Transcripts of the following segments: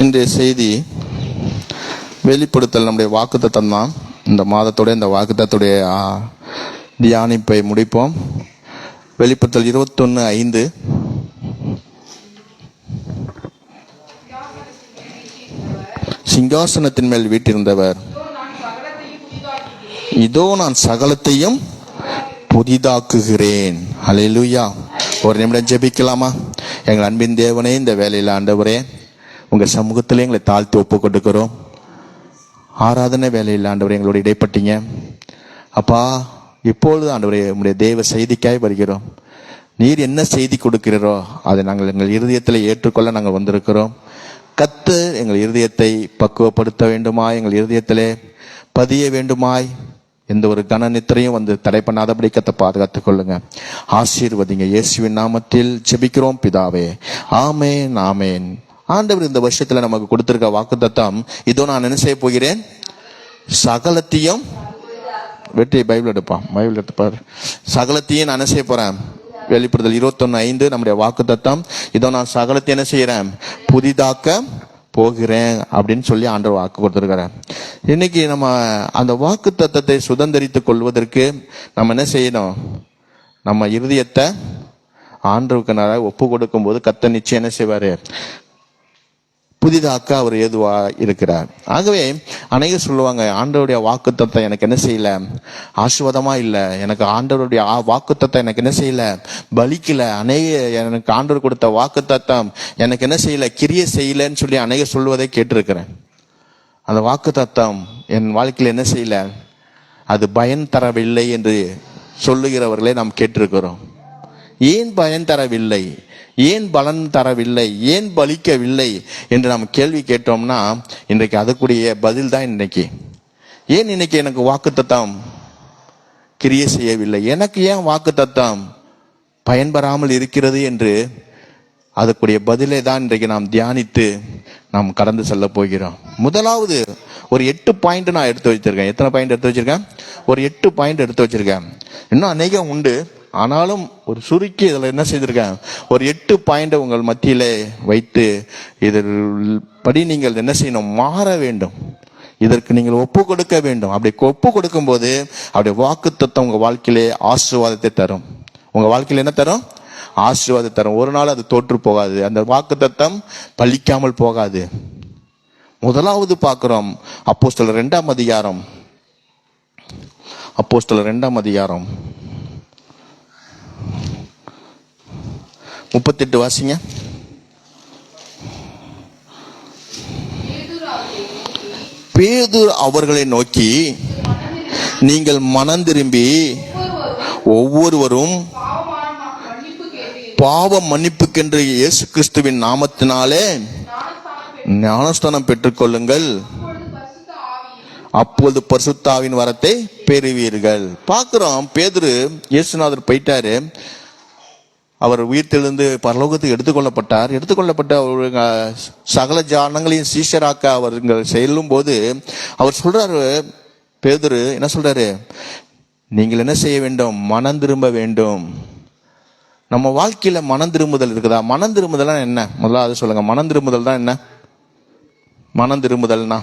இன்றைய செய்தி வெளிப்படுத்தல் நம்முடைய வாக்குத்தத்தம் தான். இந்த மாதத்துடைய இந்த வாக்குத்தத்துடைய தியானிப்பை முடிப்போம். வெளிப்படுத்தல் 21:5. சிங்காசனத்தின் மேல் வீட்டிருந்தவர், இதோ நான் சகலத்தையும் புதிதாக்குகிறேன். அல்லேலூயா. ஒரு நிமிடம் ஜெபிக்கலாமா? எங்கள் அன்பின் தேவனே, இந்த வேலையில் ஆண்டவரே, உங்கள் சமூகத்திலே எங்களை தாழ்த்தி ஒப்பு கொடுக்கிறோம். ஆராதனை வேலையில் ஆண்டவரே எங்களோட இடைப்பட்டீங்க அப்பா. இப்பொழுது ஆண்டவரே உங்களுடைய தேவ செய்திக்காய் வருகிறோம். நீர் என்ன செய்தி கொடுக்கிறீரோ அதை நாங்கள் எங்கள் இருதயத்தில் ஏற்றுக்கொள்ள நாங்கள் வந்திருக்கிறோம். கத்து எங்கள் இருதயத்தை பக்குவப்படுத்த வேண்டுமாய், எங்கள் இருதயத்திலே பதிய வேண்டுமாய். எந்த ஒரு கன நித்திரையும் வந்து தடை பண்ணாதபடி கத்தை பாதுகாத்துக் கொள்ளுங்க. ஆசீர்வதிங்க. இயேசுவின் நாமத்தில் ஜெபிக்கிறோம் பிதாவே, ஆமேன் ஆமேன். ஆண்டவர் இந்த வருஷத்துல நமக்கு கொடுத்திருக்க வாக்குத்தத்தம், இதோ நான் என்ன செய்ய போகிறேன், சகலத்தையும் வெற்றி. பைபிள் எடுப்பான், பைபிள் எடுத்துப்பாரு. சகலத்தையும் நான் என்ன செய்ய போறேன். வெளிப்படுத்தல் 21:5 நம்முடைய வாக்குத்தத்தம், இதோ நான் சகலத்தையும் என்ன செய்யறேன், புதிதாக்க போகிறேன் அப்படின்னு சொல்லி ஆண்டவர் வாக்கு கொடுத்திருக்கிறார். இன்னைக்கு நம்ம அந்த வாக்கு தத்தத்தை சுதந்திரித்துக் கொள்வதற்கு நம்ம என்ன செய்யணும், நம்ம இருதயத்தை ஆண்டவருக்கு நேராக ஒப்பு கொடுக்கும் போது கர்த்தர் நிச்சயம் என்ன செய்வாரு, புதிதாக்க அவர் ஏதுவா இருக்கிறார். ஆகவே அநேகர் சொல்லுவாங்க, ஆண்டவருடைய வாக்குத்தத்தம் எனக்கு என்ன செய்யல, ஆசீர்வாதமா இல்லை, எனக்கு ஆண்டவருடைய வாக்குத்தத்தம் எனக்கு என்ன செய்யல, பலிக்கல. எனக்கு ஆண்டவர் கொடுத்த வாக்குத்தத்தம் எனக்கு என்ன செய்யல, கிரியை செய்யலன்னு சொல்லி அநேகர் சொல்லுவதை கேட்டிருக்கிறேன். அந்த வாக்குத்தத்தம் என் வாழ்க்கையில் என்ன செய்யல, அது பயன் தரவில்லை என்று சொல்லுகிறவர்களை நாம் கேட்டிருக்கிறோம். ஏன் பயன் தரவில்லை, ஏன் பலன் தரவில்லை, ஏன் பலிக்கவில்லை என்று நாம் கேள்வி கேட்டோம்னா, இன்றைக்கு அதுக்குரிய பதில் தான் இன்னைக்கு. ஏன் இன்னைக்கு எனக்கு வாக்குத்தத்தம் கிரியை செய்யவில்லை, எனக்கு ஏன் வாக்குத்தத்தம் பயன்பெறாமல் இருக்கிறது என்று அதுக்குரிய பதிலை தான் இன்றைக்கு நாம் தியானித்து நாம் கடந்து செல்ல போகிறோம். முதலாவது ஒரு 8 பாயிண்ட் நான் எடுத்து வச்சிருக்கேன். எத்தனை பாயிண்ட் எடுத்து வச்சிருக்கேன்? ஒரு 8 பாயிண்ட் எடுத்து வச்சிருக்கேன். இன்னும் அநேகம் உண்டு, ஆனாலும் ஒரு சுருக்கி இதில் என்ன செய்திருக்கேன், ஒரு 8 பாயிண்ட் உங்கள் மத்தியிலே வைத்து இதில் படி நீங்கள் என்ன செய்யணும், மாற வேண்டும். இதற்கு நீங்கள் ஒப்பு கொடுக்க வேண்டும். அப்படி ஒப்பு கொடுக்கும் போது அப்படி வாக்குத்தத்தம் உங்க வாழ்க்கையிலே ஆசீர்வாதத்தை தரும். உங்க வாழ்க்கையில என்ன தரும், ஆசீர்வாதத்தை தரும். ஒரு நாள் அது தோற்று போகாது, அந்த வாக்குத்தத்தம் பலிக்காமல் போகாது. முதலாவது பார்க்கிறோம், அப்போஸ்தலர் 2ஆம் அதிகாரம். அப்போஸ்தலர் 2ஆம் அதிகாரம் 38 வாசிங்க. பேதுரு அவர்களை நோக்கி, நீங்கள் மனம் திரும்பி ஒவ்வொருவரும் பாவ மன்னிப்புக்கென்று இயேசு கிறிஸ்துவின் நாமத்தினாலே ஞானஸ்தானம் பெற்றுக்கொள்ளுங்கள், அப்பொழுது பரிசுத்த ஆவியின் வரத்தை பெறுவீர்கள். பார்க்கிறோம், பேதுரு இயேசுநாதர் போயிட்டாரு, அவர் உயிர்த்தெழுந்து பரலோகத்துக்கு எடுத்துக்கொள்ளப்பட்டார். எடுத்துக்கொள்ளப்பட்ட சகல ஜனங்களையும் சீஷராக்க அவர்கள் செல்லும் போது அவர் சொல்றாரு, பேதுரு என்ன சொல்றாரு, நீங்கள் என்ன செய்ய வேண்டும், மனம் திரும்ப வேண்டும். நம்ம வாழ்க்கையில மனம் திரும்புதல் இருக்குதா? மனம் திரும்புதல் என்ன? முதல்ல அதை சொல்லுங்க. மனம் திரும்புதல் தான் என்ன? மனம் திரும்புதல்னா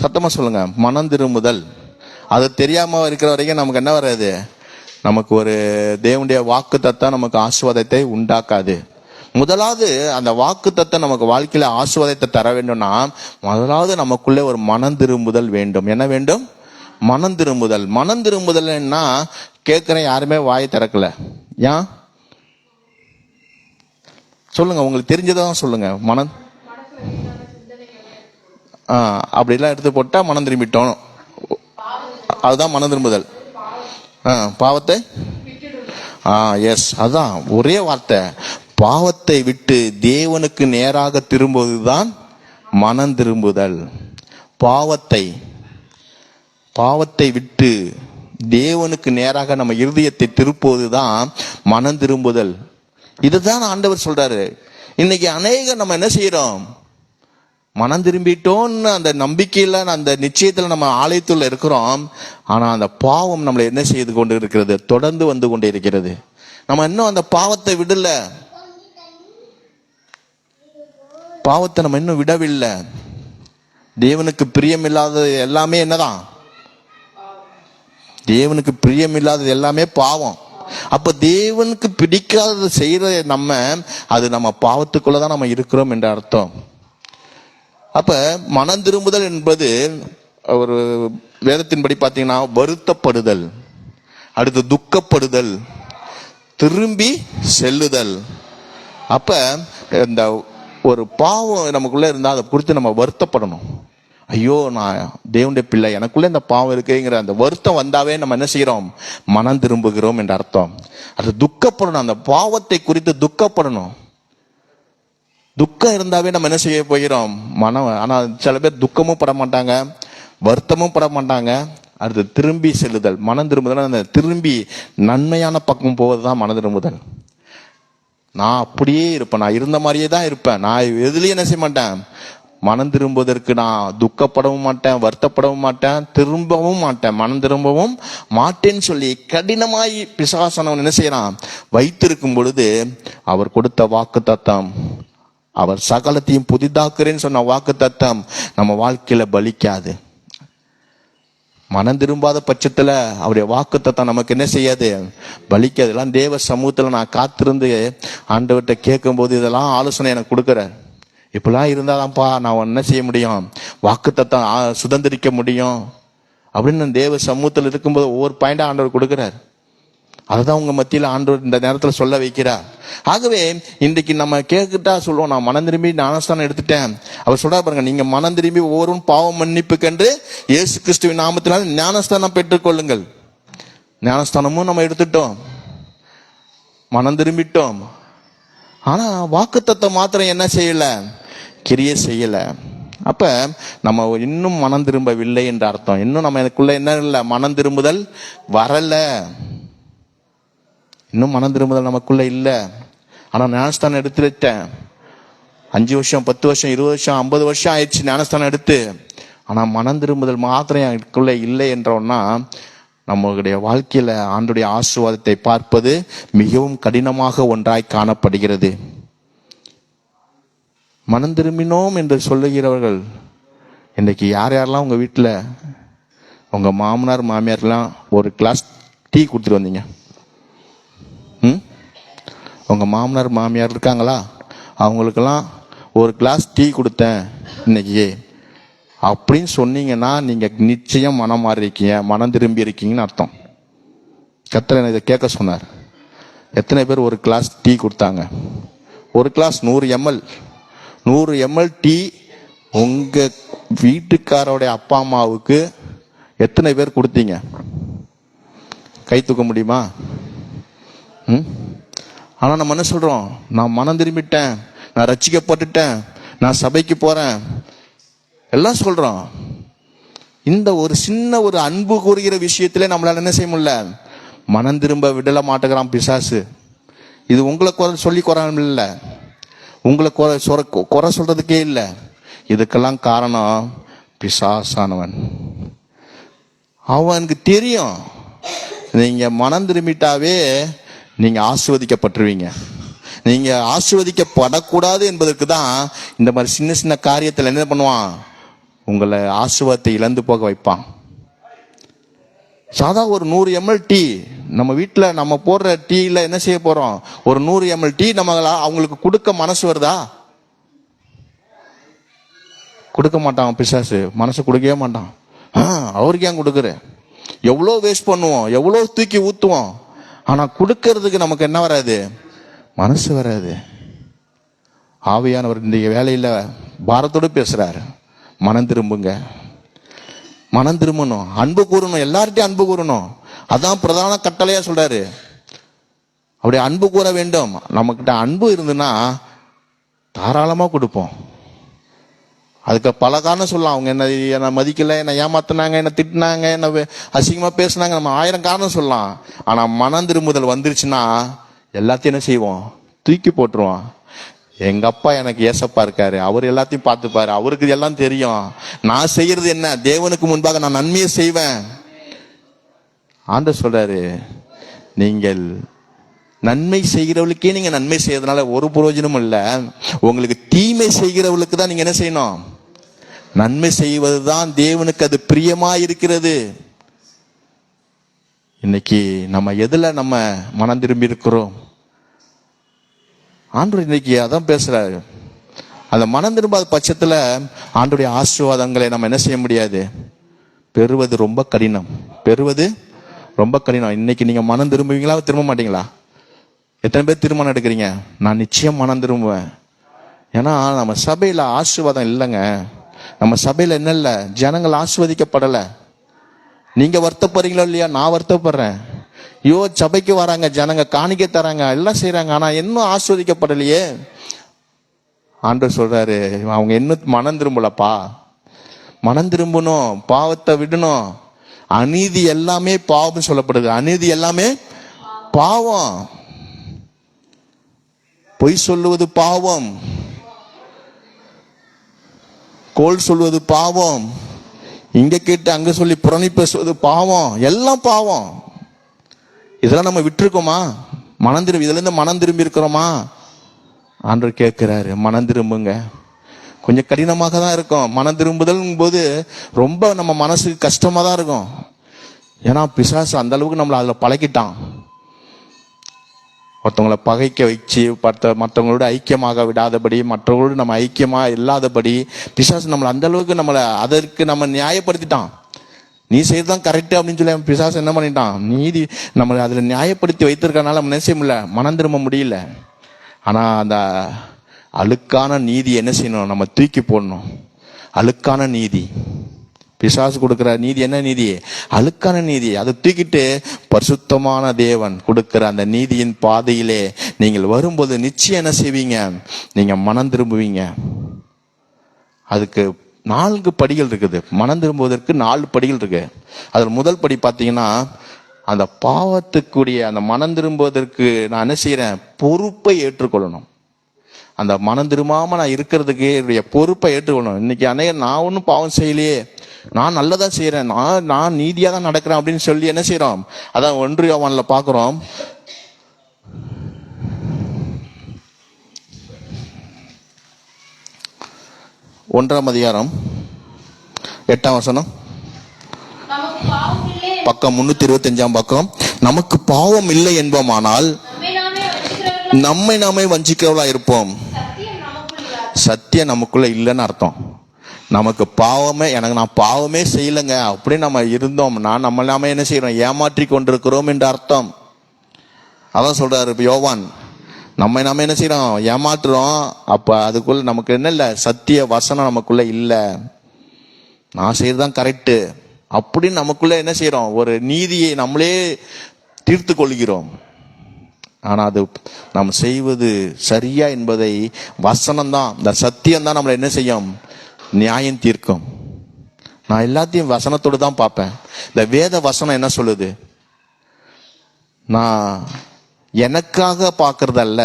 சத்தமா சொல்லுங்க. மனம் திரும்புதல். அது தெரியாம இருக்கிற வரைக்கும் நமக்கு என்ன வராது, நமக்கு ஒரு தேவனுடைய வாக்குத்தத்தம் நமக்கு ஆசீர்வாதத்தை உண்டாக்காது. முதலாவது அந்த வாக்குத்தத்தம் நமக்கு வாழ்க்கையில ஆசீர்வாதத்தை தர வேண்டும்னா முதலாவது நமக்குள்ளே ஒரு மனம் திரும்புதல் வேண்டும். என்ன வேண்டும்? மனம் திரும்புதல். மனம் திரும்புதல்னா கேட்கிறேன், யாருமே வாயை திறக்கல. ஏன் சொல்லுங்க, உங்களுக்கு தெரிஞ்சதான் சொல்லுங்க. மனம் அப்படிலாம் எடுத்து போட்டா மனம் திரும்பிட்டோம், அதுதான் மனம் திரும்புதல். பாவத்தை எஸ், அதான் ஒரே வார்த்தை. பாவத்தை விட்டு தேவனுக்கு நேராக திரும்புவதுதான் மனம் திரும்புதல். பாவத்தை விட்டு தேவனுக்கு நேராக நம்ம இருதயத்தை திருப்புவதுதான் மனம் திரும்புதல். இதுதான் ஆண்டவர் சொல்றாரு. இன்னைக்கு அநேகம் நம்ம என்ன செய்யறோம், மனம் திரும்பிட்டோன்னு அந்த நம்பிக்கையில அந்த நிச்சயத்துல நம்ம ஆலயத்துல இருக்கிறோம். ஆனா அந்த பாவம் நம்மளை என்ன செய்து கொண்டு இருக்கிறது, தொடர்ந்து வந்து கொண்டே இருக்கிறது. நம்ம இன்னும் அந்த பாவத்தை விடல. பாவத்தை நம்ம இன்னும் விடவில்லை. தேவனுக்கு பிரியம் இல்லாதது எல்லாமே என்னதான்? தேவனுக்கு பிரியம் இல்லாதது எல்லாமே பாவம். அப்ப தேவனுக்கு பிடிக்காதது செய்யற அது நம்ம பாவத்துக்குள்ளதான் நம்ம இருக்கிறோம் என்ற அர்த்தம். அப்ப மனம் திரும்புதல் என்பது ஒரு வேதத்தின்படி பார்த்தீங்கன்னா வருத்தப்படுதல், அடுத்து துக்கப்படுதல், திரும்பி செல்லுதல். அப்ப இந்த ஒரு பாவம் நமக்குள்ள இருந்தால் அதை குறித்து நம்ம வருத்தப்படணும். ஐயோ, நான் தேவனுடைய பிள்ளை, எனக்குள்ள இந்த பாவம் இருக்குங்கிற அந்த வருத்தம் வந்தாவே நம்ம என்ன செய்யறோம்? மனம் திரும்புகிறோம் என்ற அர்த்தம். அது துக்கப்படணும், அந்த பாவத்தை குறித்து துக்கப்படணும். துக்கம் இருந்தாவே நம்ம என்ன செய்ய போகிறோம்? மனம். ஆனா சில பேர் துக்கமும் பட மாட்டாங்க, வருத்தமும் பட மாட்டாங்க. அடுத்து திரும்பி செல்லுதல். மனம் திரும்புதல் அந்த திரும்பி நன்மையான பக்கம் போவதுதான் மனம் திரும்புதல். நான் அப்படியே இருப்பேன், நான் இருந்த மாதிரியே தான் இருப்பேன், நான் எதுலயும் என்ன செய்ய மாட்டேன்? மனம் திரும்புவதற்கு நான் துக்கப்படவும் மாட்டேன், வருத்தப்படவும் மாட்டேன், திரும்பவும் மாட்டேன், மனம் திரும்பவும் மாட்டேன்னு சொல்லி கடினமாய் பிசாசானவன் என்ன செய்யறான்? வைத்திருக்கும் பொழுது அவர் கொடுத்த வாக்கு தத்தம், அவர் சகலத்தையும் புதிதாக்குறேன்னு சொன்ன வாக்கு தத்தம் நம்ம வாழ்க்கையில பலிக்காது. மனம் திரும்பாத பட்சத்துல அவருடைய வாக்கு தத்தம் நமக்கு என்ன செய்யாது? பலிக்காது. இதெல்லாம் தேவ சமூகத்துல நான் காத்திருந்து ஆண்டவர்கிட்ட கேட்கும் போது இதெல்லாம் ஆலோசனை எனக்கு கொடுக்குறார். இப்பெல்லாம் இருந்தாதான்ப்பா நான் என்ன செய்ய முடியும்? வாக்கு தத்தம் சுதந்திரிக்க முடியும் அப்படின்னு தேவ சமூகத்தில் இருக்கும்போது ஒவ்வொரு பாயிண்டா ஆண்டவர் கொடுக்கிறார். அதுதான் உங்க மத்தியில ஆண்டவர் இந்த நேரத்துல சொல்ல வைக்கிறார். ஆகவே இன்றைக்கு நம்ம கேட்கிட்டா சொல்லுவோம், நான் மனம் திரும்பி ஞானஸ்தானம் எடுத்துட்டேன். அவர் சொல்றா பாருங்க, நீங்க மனம் திரும்பி ஒவ்வொரு பாவம் மன்னிப்புக்கென்று இயேசு கிறிஸ்துவின் நாமத்தினால் ஞானஸ்தானம் பெற்றுக்கொள்ளுங்கள். ஞானஸ்தானமும் நம்ம எடுத்துட்டோம், மனம் திரும்பிட்டோம். ஆனா வாக்குத்தத்தம் மாத்திரம் என்ன செய்யல? கிரியை செய்யல. அப்ப நம்ம இன்னும் மனம் திரும்பவில்லை என்ற அர்த்தம். இன்னும் நம்ம எனக்குள்ள என்ன இல்லை? மனம் திரும்புதல் வரல. இன்னும் மனம் திரும்புதல் நமக்குள்ள இல்லை. ஆனா ஞானஸ்தானம் எடுத்து வச்சேன், 5 வருஷம் 10 வருஷம் 20 வருஷம் 50 வருஷம் ஆயிடுச்சு ஞானஸ்தானம் எடுத்து. ஆனா மனம் திரும்புதல் மாத்திரம் எனக்குள்ள இல்லை என்றோம்னா நம்மளுடைய வாழ்க்கையில ஆண்டுடைய ஆசீர்வாதத்தை பார்ப்பது மிகவும் கடினமாக ஒன்றாய் காணப்படுகிறது. மனம் திரும்பினோம் என்று சொல்லுகிறவர்கள் இன்னைக்கு யார் யாரெல்லாம் உங்க வீட்டுல உங்க மாமனார் மாமியார்லாம் ஒரு கிளாஸ் டீ கொடுத்துட்டு வந்தீங்க? உங்க மாமனார் மாமியார் இருக்காங்களா? அவங்களுக்கெல்லாம் ஒரு கிளாஸ் டீ கொடுத்தேன் இன்னைக்கு அப்படின்னு சொன்னீங்கன்னா நீங்க நிச்சயம் மனம் மாறி இருக்கீங்க, மனம் திரும்பி இருக்கீங்கன்னு அர்த்தம். கர்த்தர் இதை கேட்க சொன்னார். எத்தனை பேர் ஒரு கிளாஸ் டீ கொடுத்தாங்க? ஒரு கிளாஸ் 100 ml டீ உங்க வீட்டுக்காரோடைய அப்பா அம்மாவுக்கு எத்தனை பேர் கொடுத்தீங்க? கை தூக்க முடியுமா? ஆனா நம்ம என்ன சொல்றோம்? நான் மனம் திரும்பிட்டேன், நான் ரட்சிக்கப்பட்டுட்டேன், நான் சபைக்கு போறேன் எல்லாம் சொல்றோம். இந்த ஒரு சின்ன ஒரு அன்பு கூறுகிற விஷயத்திலே நம்மளால என்ன செய்ய முடியல? மனம் திரும்ப விடல மாட்டேங்கிறான் பிசாசு. இது உங்களை சொல்லி குறான் இல்லை, உங்களை குறை சொல்றதுக்கே இல்லை. இதுக்கெல்லாம் காரணம் பிசாசானவன். அவனுக்கு தெரியும் நீங்க மனம் திரும்பிட்டாவே நீங்க ஆசீர்வதிக்கப்பட்டுருவீங்க. நீங்க ஆசீர்வதிக்கப்படக்கூடாது என்பதற்கு தான் இந்த மாதிரி சின்ன சின்ன காரியத்தில் என்ன பண்ணுவான்? உங்களை ஆசீர்வாதத்தை இழந்து போக வைப்பான். சாதா ஒரு 100 ml டீ நம்ம வீட்டில் நம்ம போடுற டீல என்ன செய்ய போறோம்? ஒரு 100 ml டீ நம்ம அவங்களுக்கு கொடுக்க மனசு வருதா? கொடுக்க மாட்டான் பிசாசு, மனசு கொடுக்கவே மாட்டான். அவருக்கு ஏன் கொடுக்குற? எவ்வளோ வேஸ்ட் பண்ணுவோம், எவ்வளோ தூக்கி ஊற்றுவோம். ஆனா கொடுக்கறதுக்கு நமக்கு என்ன வராது? மனசு வராது. ஆவியானவர் இந்த வேலையில பாரத்தோடு பேசுறாரு. மனம் திரும்புங்க, மனம் திரும்பணும், அன்பு கூறணும், எல்லார்ட்டையும் அன்பு கூறணும். அதான் பிரதான கட்டளையா சொல்றாரு. அப்படி அன்பு கூற வேண்டும். நம்ம கிட்ட அன்பு இருந்துன்னா தாராளமா கொடுப்போம். அதுக்கு பல காரணம் சொல்லலாம். அவங்க என்ன மதிக்கல, என்ன ஏமாத்தினாங்க, என்ன திட்டினாங்க, என்ன அசிங்கமா பேசினாங்க, நம்ம 1000 காரணம் சொல்லலாம். ஆனா மனம் திரும்புதல் வந்துருச்சுன்னா எல்லாத்தையும் என்ன செய்வோம்? தூக்கி போட்டுருவோம். எங்க அப்பா எனக்கு ஏசப்பா இருக்காரு, அவர் எல்லாத்தையும் பார்த்துப்பாரு, அவருக்கு எல்லாம் தெரியும். நான் செய்யறது என்ன? தேவனுக்கு முன்பாக நான் நன்மையை செய்வேன். ஆண்டவர் சொல்றாரு, நீங்கள் நன்மை செய்கிறவளுக்கே நீங்க நன்மை செய்யறதுனால ஒரு பிரயோஜனமும் இல்ல. உங்களுக்கு தீமை செய்கிறவளுக்கு தான் நீங்க என்ன செய்யணும்? நன்மை செய்வதுதான் தேவனுக்கு அது பிரியமா இருக்கிறது. இன்னைக்கு நம்ம எதுல நம்ம மனம் திரும்பி இருக்கிறோம்? ஆண்டவர் இன்னைக்கு அதான் பேசுறாரு. அந்த மனம் திரும்பாத பட்சத்துல ஆண்டவருடைய ஆசீர்வாதங்களை நம்ம என்ன செய்ய முடியாது, பெறுவது ரொம்ப கடினம். பெறுவது ரொம்ப கடினம். இன்னைக்கு நீங்க மனம் திரும்புவீங்களா, திரும்ப மாட்டீங்களா? எத்தனை பேர் திருமணம் எடுக்கிறீங்க? நான் நிச்சயம் மனம் திரும்புவேன். ஏன்னா நம்ம சபையில ஆசீர்வாதம் இல்லைங்க. நம்ம சபையில என்ன இல்லை, ஜனங்கள் ஆசீர்வதிக்கப்படலை. நீங்க வருத்தப்படுறீங்களோ இல்லையா, நான் வருத்தப்படுறேன். ஐயோ சபைக்கு வராங்க ஜனங்க, காணிக்கை தராங்க, எல்லாம் செய்யறாங்க, ஆனா இன்னும் ஆஸ்வதிக்கப்படலையே. ஆண்டவர் சொல்றாரு, அவங்க இன்னும் மனம் திரும்பலப்பா. மனம் திரும்பணும், பாவத்தை விடணும். அநீதி எல்லாமே பாவம் சொல்லப்படுது. அநீதி எல்லாமே பாவம். பொய் சொல்லுவது பாவம், கோல் சொல்வது பாவம், இங்க கேட்டு அங்க சொல்லி புரணி பேசுவது பாவம், எல்லாம் பாவம். இதெல்லாம் நம்ம விட்டுருக்கோமா? மனம் திரும்பி இதுல இருந்து மனம் திரும்பி இருக்கிறோமா? ஆண்டவர் கேட்கிறாரு, மனம் திரும்புங்க. கொஞ்சம் கடினமாக தான் இருக்கும். மனம் திரும்புதல் போது ரொம்ப நம்ம மனசுக்கு கஷ்டமா தான் இருக்கும். ஏன்னா பிசாசு அந்த அளவுக்கு நம்மளை அதுல பழக்கிட்டான். ஒருத்தவங்களை பகைக்க வச்சு மற்றவங்களோட ஐக்கியமாக விடாதபடி, மற்றவங்களோடு நம்ம ஐக்கியமா இல்லாதபடி பிசாசு நம்மளை அந்த அளவுக்கு நம்மளை அதற்கு நம்ம நியாயப்படுத்திட்டான். நீ செய்யறதுதான் கரெக்ட் அப்படின்னு சொல்லி பிசாசு என்ன பண்ணிட்டான், நீதி நம்மளை அதுல நியாயப்படுத்தி வைத்திருக்கனால நம்ம என்ன செய்ய முடியல, மனம் திரும்ப முடியல. ஆனா அந்த அழுக்கான நீதி என்ன செய்யணும், நம்ம தூக்கி போடணும். அழுக்கான நீதி, பிசாசு கொடுக்கிற நீதி என்ன நீதி? அழுக்கான நீதி. அதை தூக்கிட்டு பரிசுத்தமான தேவன் கொடுக்கிற அந்த நீதியின் பாதையிலே நீங்கள் வரும்போது நிச்சயம் என்ன செய்வீங்க, நீங்க மனம் திரும்புவீங்க. அதுக்கு 4 படிகள் இருக்குது. மனம் திரும்புவதற்கு 4 படிகள் இருக்கு. அதில் முதல் படி பார்த்தீங்கன்னா, அந்த பாவத்துக்குரிய அந்த மனம் திரும்புவதற்கு நான் என்ன செய்யறேன், பொறுப்பை ஏற்றுக்கொள்ளணும். அந்த மனம் திரும்பாம நான் இருக்கிறதுக்கு என்னுடைய பொறுப்பை ஏற்றுக்கொள்ளணும். இன்னைக்கு நான் ஒன்றும் பாவம் செய்யலையே, நான் நல்லதா செய்யறேன், நான் நீதியா தான் நடக்கிறேன் அப்படின்னு சொல்லி என்ன செய்யறோம். அதான் 1 யோவான்ல பாக்குறோம். ஒன்றாம் அதிகாரம் 8ஆம் வசனம், பக்கம் 325ஆம் பக்கம். நமக்கு பாவம் இல்லை என்போமானால் நம்மை நாமே வஞ்சிக்கிறவளா இருப்போம். சத்தியம் நமக்குள்ள இல்லைன்னு அர்த்தம். நமக்கு பாவமே, நான் பாவமே செய்யலைங்க அப்படி நம்ம இருந்தோம்னா நம்ம நாம என்ன செய்யறோம், ஏமாற்றி கொண்டிருக்கிறோம் என்று அர்த்தம். அதான் சொல்றாரு யோவான், நம்ம நாம என்ன செய்யறோம், ஏமாற்றுறோம். அப்ப அதுக்குள்ள நமக்கு என்ன இல்லை, சத்திய வசனம் நமக்குள்ள இல்லை. நான் செய்யறதுதான் கரெக்டு அப்படின்னு நமக்குள்ள என்ன செய்யறோம், ஒரு நீதியை நம்மளே தீர்த்து கொள்கிறோம். ஆனா அது நாம் செய்வது சரியா என்பதை வசனம் தான், இந்த சத்தியம் தான் நம்மளை என்ன செய்யும், நியாயம் தீர்க்கும். நான் எல்லாத்தையும் வசனத்தோடு தான் பார்ப்பேன். இந்த வேத வசனம் என்ன சொல்லுது, நான் எனக்காக பார்க்கறதல்ல,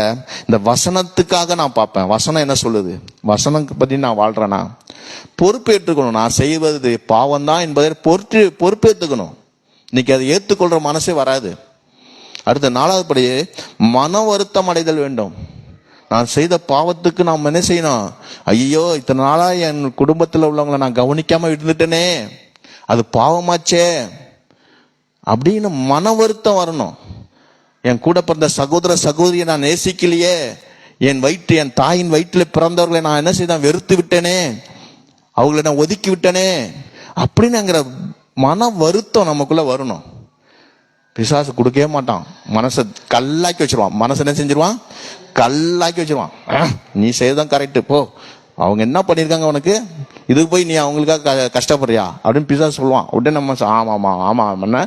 இந்த வசனத்துக்காக நான் பார்ப்பேன். வசனம் என்ன சொல்லுது, வசனம் பத்தி நான் வாழ்றேனா, பொறுப்பேற்றுக்கணும். நான் செய்வது பாவம் தான் என்பதை பொறுப்பேற்றுக்கணும். இன்னைக்கு அதை ஏற்றுக்கொள்ற மனசே வராது. அடுத்த 4வது படி, மன வருத்தம் அடைதல் வேண்டும். நான் செய்த பாவத்துக்கு நாம் என்ன செய்யணும், ஐயோ இத்தனை நாளா என் குடும்பத்தில் உள்ளவங்களை நான் கவனிக்காம இருந்துட்டேனே, அது பாவமாச்சே அப்படின்னு மன வருத்தம் வரணும். என் கூட பிறந்த சகோதர சகோதரியை நான் நேசிக்கலையே, என் தாயின் வயிற்றில் பிறந்தவர்களை நான் என்ன செய்தேன், வெறுத்து விட்டேனே, அவங்களை நான் ஒதுக்கி விட்டேனே அப்படின்னுங்கிற மன வருத்தம் நமக்குள்ள வரணும். பிசாசு கொடுக்கவே மாட்டான். மனசை கல்லாக்கி வச்சிருவான். மனசை என்ன செஞ்சிருவான், கல்லாக்கி வச்சிருவான். நீ செய்யதான் கரெக்டு, போ, அவங்க என்ன பண்ணியிருக்காங்க உனக்கு, இதுக்கு போய் நீ அவங்களுக்காக கஷ்டப்படுறியா அப்படின்னு பிசாசு சொல்லுவான். உடனே நம்ம ஆமாம் என்ன,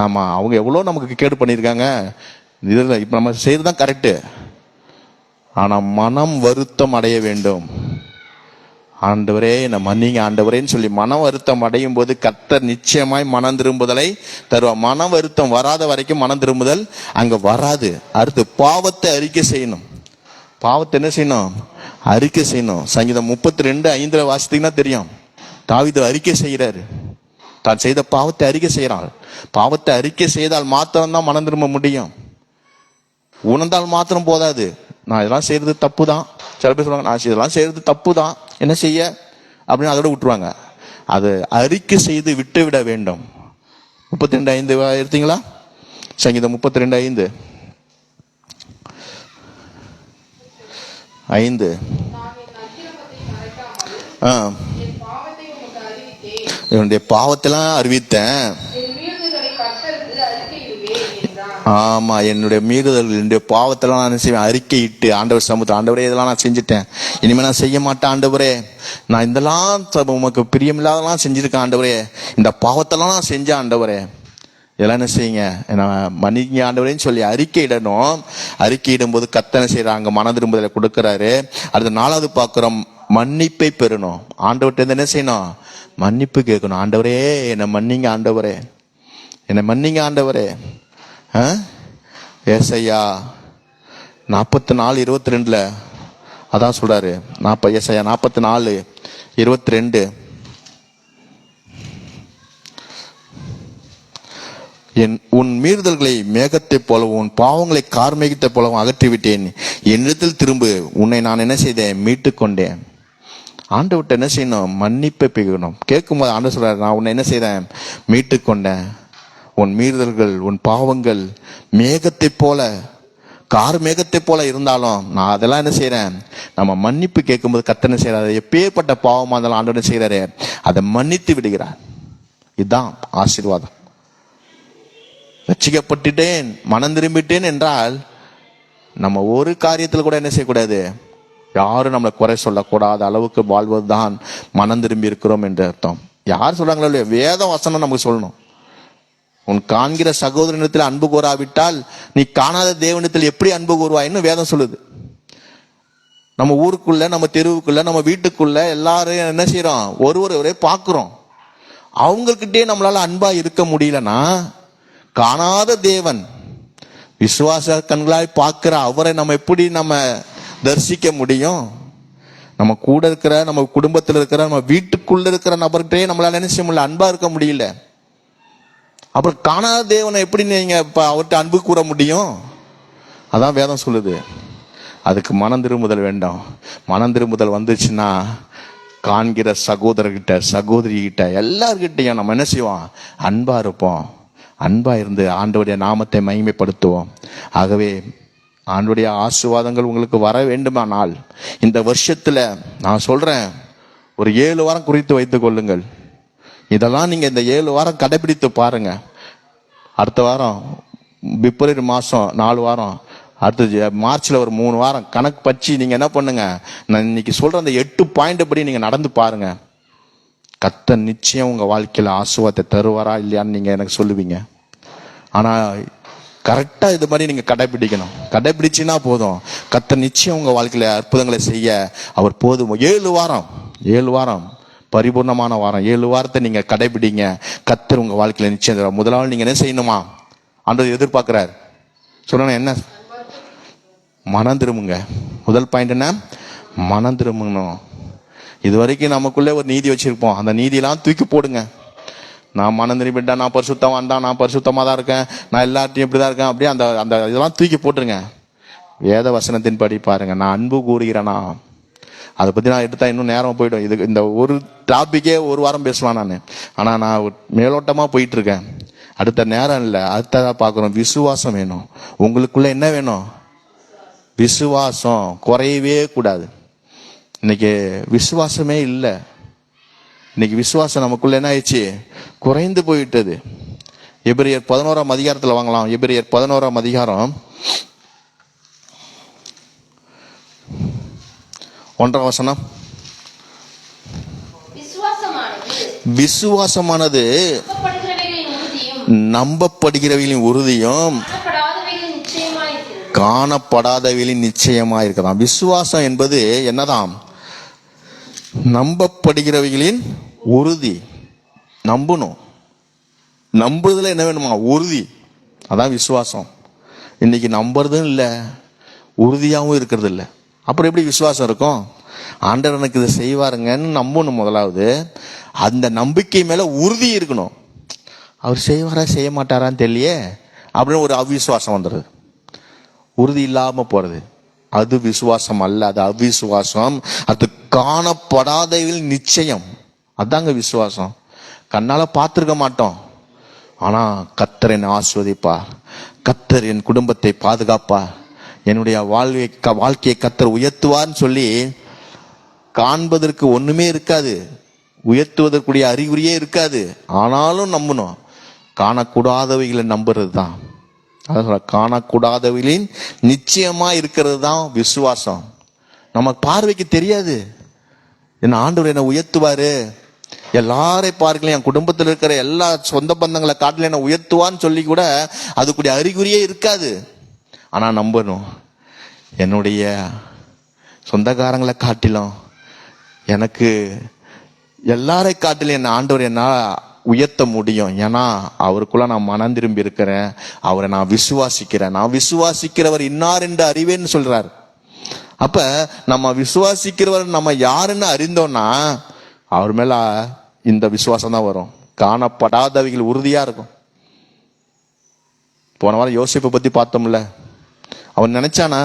ஆமாம் அவங்க எவ்வளோ நமக்கு கேடு பண்ணியிருக்காங்க, இதில் இப்போ நம்ம செய்யறதுதான் கரெக்டு. ஆனால் மனம் வருத்தம் அடைய வேண்டும். ஆண்டவரே என்ன மன்னிங்க ஆண்டவரேன்னு சொல்லி மன வருத்தம் அடையும் போது கர்த்தர் நிச்சயமாய் மனம் திரும்புதலை தருவார். மன வருத்தம் வராத வரைக்கும் மனம் திரும்புதல் அங்க வராது. அடுத்து பாவத்தை அறிக்கை செய்யணும். பாவத்தை என்ன செய்யணும், அறிக்கை செய்யணும். சங்கீதம் 32:5 வாசித்தீங்கன்னா தெரியும். தாவீது அறிக்கை செய்கிறாரு, தான் செய்த பாவத்தை அறிக்கை செய்யறான். பாவத்தை அறிக்கை செய்தால் மாத்திரம்தான் மனம் திரும்ப முடியும். உணர்ந்தால் மாத்திரம் போதாது. நான் இதெல்லாம் செய்யறது தப்பு தான். சில பேர் சொல்லுவாங்க, நான் இதெல்லாம் செய்யறது தப்பு தான், என்ன செய்ய அப்படின்னு அதோட விட்டுருவாங்க. அது அறிக்கை செய்து விட்டு விட வேண்டும். 32:5 எடுத்தீங்களா? சங்கீதம் 32:5. என்னுடைய பாவத்தெல்லாம் அறிவித்தேன். ஆமா, என்னுடைய மீறுதல், என்னுடைய பாவத்தெல்லாம் நான் செய்வேன். அறிக்கையிட்டு ஆண்டவர் சமூகத்தில், ஆண்டவரே இதெல்லாம் நான் செஞ்சுட்டேன், இனிமே நான் செய்ய மாட்டேன் ஆண்டவரே, நான் இதெல்லாம் உமக்கு பிரியமில்லாதெல்லாம் செஞ்சிருக்கேன் ஆண்டவரே, இந்த பாவத்தெல்லாம் நான் செஞ்சேன் ஆண்டவரே, இதெல்லாம் என்ன செய்யுங்க, நான் மன்னிங்க ஆண்டவரேன்னு சொல்லி அறிக்கையிடணும். அறிக்கையிடும் போது கர்த்தர் என்ன செய்யறாங்க, மனதிரும்புதலை கொடுக்கறாரு. அடுத்த 4வது பார்க்கிறோம், மன்னிப்பை பெறணும். ஆண்டவர்கிட்ட என்ன செய்யணும், மன்னிப்பு கேட்கணும். ஆண்டவரே என்னை மன்னிங்க ஆண்டவரே, என்னை மன்னிங்க ஆண்டவரே. ஏசாயா 44:22 அதான் சொல்றாரு. ஏசாயா 44:22, உன் மீறுதல்களை மேகத்தை போலவும் உன் பாவங்களை கார்மேகத்தை போலவும் அகற்றிவிட்டேன், என்னிடத்தில் திரும்பு, உன்னை நான் என்ன செய்தேன், மீட்டு கொண்டேன். ஆண்டவர்கிட்ட என்ன செய்யணும், மன்னிப்பை பெறணும். கேட்கும்போது ஆண்டவர் சொல்றாரு, நான் உன்னை என்ன செய்தேன், மீட்டு கொண்டேன். உன் மீறுதல்கள் உன் பாவங்கள் மேகத்தை போல, கார் மேகத்தை போல இருந்தாலும் நான் அதெல்லாம் என்ன செய்யறேன், நம்ம மன்னிப்பு கேட்கும்போது கர்த்தர் என்ன செய்யறாரு, எப்பேற்பட்ட பாவமா இருந்தாலும் ஆண்டவர் என்ன செய்யறாரு, அதை மன்னித்து விடுகிறார். இதுதான் ஆசீர்வாதம். ரட்சிக்கப்பட்டுட்டேன், மனம் திரும்பிட்டேன் என்றால் நம்ம ஒரு காரியத்தில் கூட என்ன செய்யக்கூடாது, யாரும் நம்மளை குறை சொல்லக்கூடாத அளவுக்கு வாழ்வதுதான் மனம் திரும்பி இருக்கிறோம் என்று அர்த்தம். யார் சொல்றாங்களோ இல்லையா, வேத வசனம் நமக்கு சொல்லணும். உன் காண்கிற சகோதரனிடத்தில் அன்பு கூறாவிட்டால் நீ காணாத தேவனிடத்தில் எப்படி அன்பு கூறுவாயின்னு வேதம் சொல்லுது. நம்ம ஊருக்குள்ள, நம்ம தெருவுக்குள்ள, நம்ம வீட்டுக்குள்ள எல்லாரும் என்ன செய்யறோம், ஒருவரை பார்க்கிறோம். அவங்கக்கிட்டே நம்மளால அன்பா இருக்க முடியலன்னா, காணாத தேவன் விசுவாச கண்களாய் பார்க்கிற அவரை நம்ம எப்படி நம்ம தரிசிக்க முடியும்? நம்ம கூட இருக்கிற, நம்ம குடும்பத்தில் இருக்கிற, நம்ம வீட்டுக்குள்ள இருக்கிற நபர்கிட்டே நம்மளால என்ன செய்ய முடியல, அன்பா இருக்க முடியல. அப்புறம் காணாத தேவனை எப்படி நீங்க அவர்கிட்ட அன்பு கூற முடியும்? அதான் வேதம் சொல்லுது. அதுக்கு மனம் திரும்புதல் வேண்டும். மனம் திரும்புதல் வந்துச்சுன்னா காண்கிற சகோதரர்கிட்ட, சகோதரி கிட்ட, எல்லார்கிட்டையும் நம்ம என்ன செய்வோம், அன்பா இருப்போம். அன்பா இருந்து ஆண்டவருடைய நாமத்தை மகிமைப்படுத்துவோம். ஆகவே ஆண்டவருடைய ஆசீர்வாதங்கள் உங்களுக்கு வர வேண்டுமானால் இந்த வருஷத்துல நான் சொல்றேன், ஒரு 7 வாரம் குறித்து வைத்துக் கொள்ளுங்கள். இதெல்லாம் நீங்க இந்த 7 வாரம் கடைபிடித்து பாருங்க. அடுத்த வாரம் பிப்ரவரி மாசம் 4 வாரம், அடுத்தது மார்ச்ல ஒரு 3 வாரம் கணக்கு பச்சு நீங்க என்ன பண்ணுங்க, நான் இன்னைக்கு சொல்ற அந்த 8 பாயிண்ட் படி நீங்க நடந்து பாருங்க. கர்த்தர் நிச்சயம் உங்க வாழ்க்கையில ஆசீர்வாதத்தை தருவாரா இல்லையான்னு நீங்க எனக்கு சொல்லுவீங்க. ஆனா கரெக்டா இது மாதிரி நீங்க கடைபிடிக்கணும். கடைபிடிச்சுன்னா போதும், கர்த்தர் நிச்சயம் உங்க வாழ்க்கையில அற்புதங்களை செய்ய அவர் போதும். 7 வாரம் பரிபூர்ணமான வாரம். 7 வாரத்தை நீங்க கடைபிடிங்க. கர்த்தர் உங்க வாழ்க்கையில நிச்சயம் தருவார். முதலாவது நீங்க என்ன செய்யணுமா, ஆண்டவர் எதிர்பார்க்கிறார். சொல்லணும் என்ன, மனம் திரும்புங்க. முதல் பாயிண்ட் என்ன, மனம் திரும்பணும். இது வரைக்கும் நமக்குள்ளே ஒரு நீதி வச்சிருப்போம், அந்த நீதியெல்லாம் தூக்கி போடுங்க. நான் மனம் திரும்பிட்டா, நான் பரிசுத்தவான் தான், நான் பரிசுத்தமா தான் இருக்கேன், நான் எல்லார்ட்டையும் இப்படிதான் இருக்கேன், அப்படியே அந்த அந்த இதெல்லாம் தூக்கி போட்டுருங்க. வேத வசனத்தின் படி பாருங்க. நான் அன்பு கூறுகிறேனா, அதை பத்தி நான் எடுத்தா இன்னும் நேரம் போயிடும். இது இந்த ஒரு டாபிக்கே 1 வாரம் பேசலாம் நான். ஆனா நான் மேலோட்டமா போயிட்டு இருக்கேன். அடுத்த நேரம் இல்லை, அடுத்ததா பாக்குறோம். விசுவாசம் வேணும். உங்களுக்குள்ள என்ன வேணும், விசுவாசம் குறையவே கூடாது. இன்னைக்கு விசுவாசமே இல்லை. இன்னைக்கு விசுவாசம் நமக்குள்ள என்ன ஆயிடுச்சு, குறைந்து போயிட்டது. எபிரேயர் 11ஆம் அதிகாரத்துல வாங்கலாம். எபிரேயர் 11ஆம் அதிகாரம் 1ஆம் வசனம். விசுவாசமானது நம்பப்படுகிறவைகளின் உறுதியும் காணப்படாதவைகளின் நிச்சயமா இருக்கலாம். விசுவாசம் என்பது என்னதான், நம்பப்படுகிறவைகளின் உறுதி. நம்பணும். நம்புறதுல என்ன வேணுமா, உறுதி. அதான் விசுவாசம். இன்னைக்கு நம்புறதும் இல்லை, உறுதியாகவும் இருக்கிறது இல்லை. அப்புறம் எப்படி விசுவாசம் இருக்கும்? ஆண்டவர் எனக்கு இதை செய்வாருங்கன்னு நம்பணும் முதலாவது. அந்த நம்பிக்கை மேல உறுதி இருக்கணும். அவர் செய்வாரா செய்ய மாட்டாரான்னு தெரியலையே அப்படின்னு ஒரு அவிசுவாசம் வந்துடுது. உறுதி இல்லாம போறது, அது விசுவாசம் அல்ல, அது அவிசுவாசம். அது காணப்படாதவில் நிச்சயம், அதாங்க விசுவாசம். கண்ணால பார்த்திருக்க மாட்டோம், ஆனா கர்த்தர் என்னை ஆசீர்வதிப்பார், கர்த்தர் என் குடும்பத்தை பாதுகாப்பார், என்னுடைய வாழ்க்கையை கர்த்தர் உயர்த்துவார்னு சொல்லி காண்பதற்கு ஒண்ணுமே இருக்காது, உயர்த்துவதற்குரிய அறிகுறியே இருக்காது, ஆனாலும் நம்பணும். காணக்கூடாதவைகளை நம்புறது தான், அதான் காணக்கூடாதவைகளின் நிச்சயமா இருக்கிறது தான் விசுவாசம். நம்ம பார்வைக்கு தெரியாது, என்ன ஆண்டவர் என்ன உயர்த்துவாரு, எல்லாரையும் பார்க்கல, என் குடும்பத்தில் இருக்கிற எல்லா சொந்த பந்தங்களை காட்டில என்ன உயர்த்துவான்னு சொல்லி கூட அதுக்குரிய அறிகுறியே இருக்காது. ஆனா நம்பணும், என்னுடைய சொந்தக்காரங்களை காட்டிலும் எனக்கு எல்லாரை காட்டிலும் என்ன ஆண்டவர் என்ன உயர்த்த முடியும். ஏன்னா அவருக்குள்ள நான் மனம் திரும்பி இருக்கிறேன், அவரை நான் விசுவாசிக்கிறேன், நான் விசுவாசிக்கிறவர் இன்னார் என்று அறிவேன்னு சொல்றார். அப்ப நம்ம விசுவாசிக்கிறவர் நம்ம யாருன்னு அறிந்தோம்னா அவர் மேல இந்த விசுவாசம் தான் வரும். காணப்படாதவைகள் உறுதியா இருக்கும். போன வாரம் யோசிப்பை பத்தி பார்த்தோம்ல, அவன் நினைச்சானா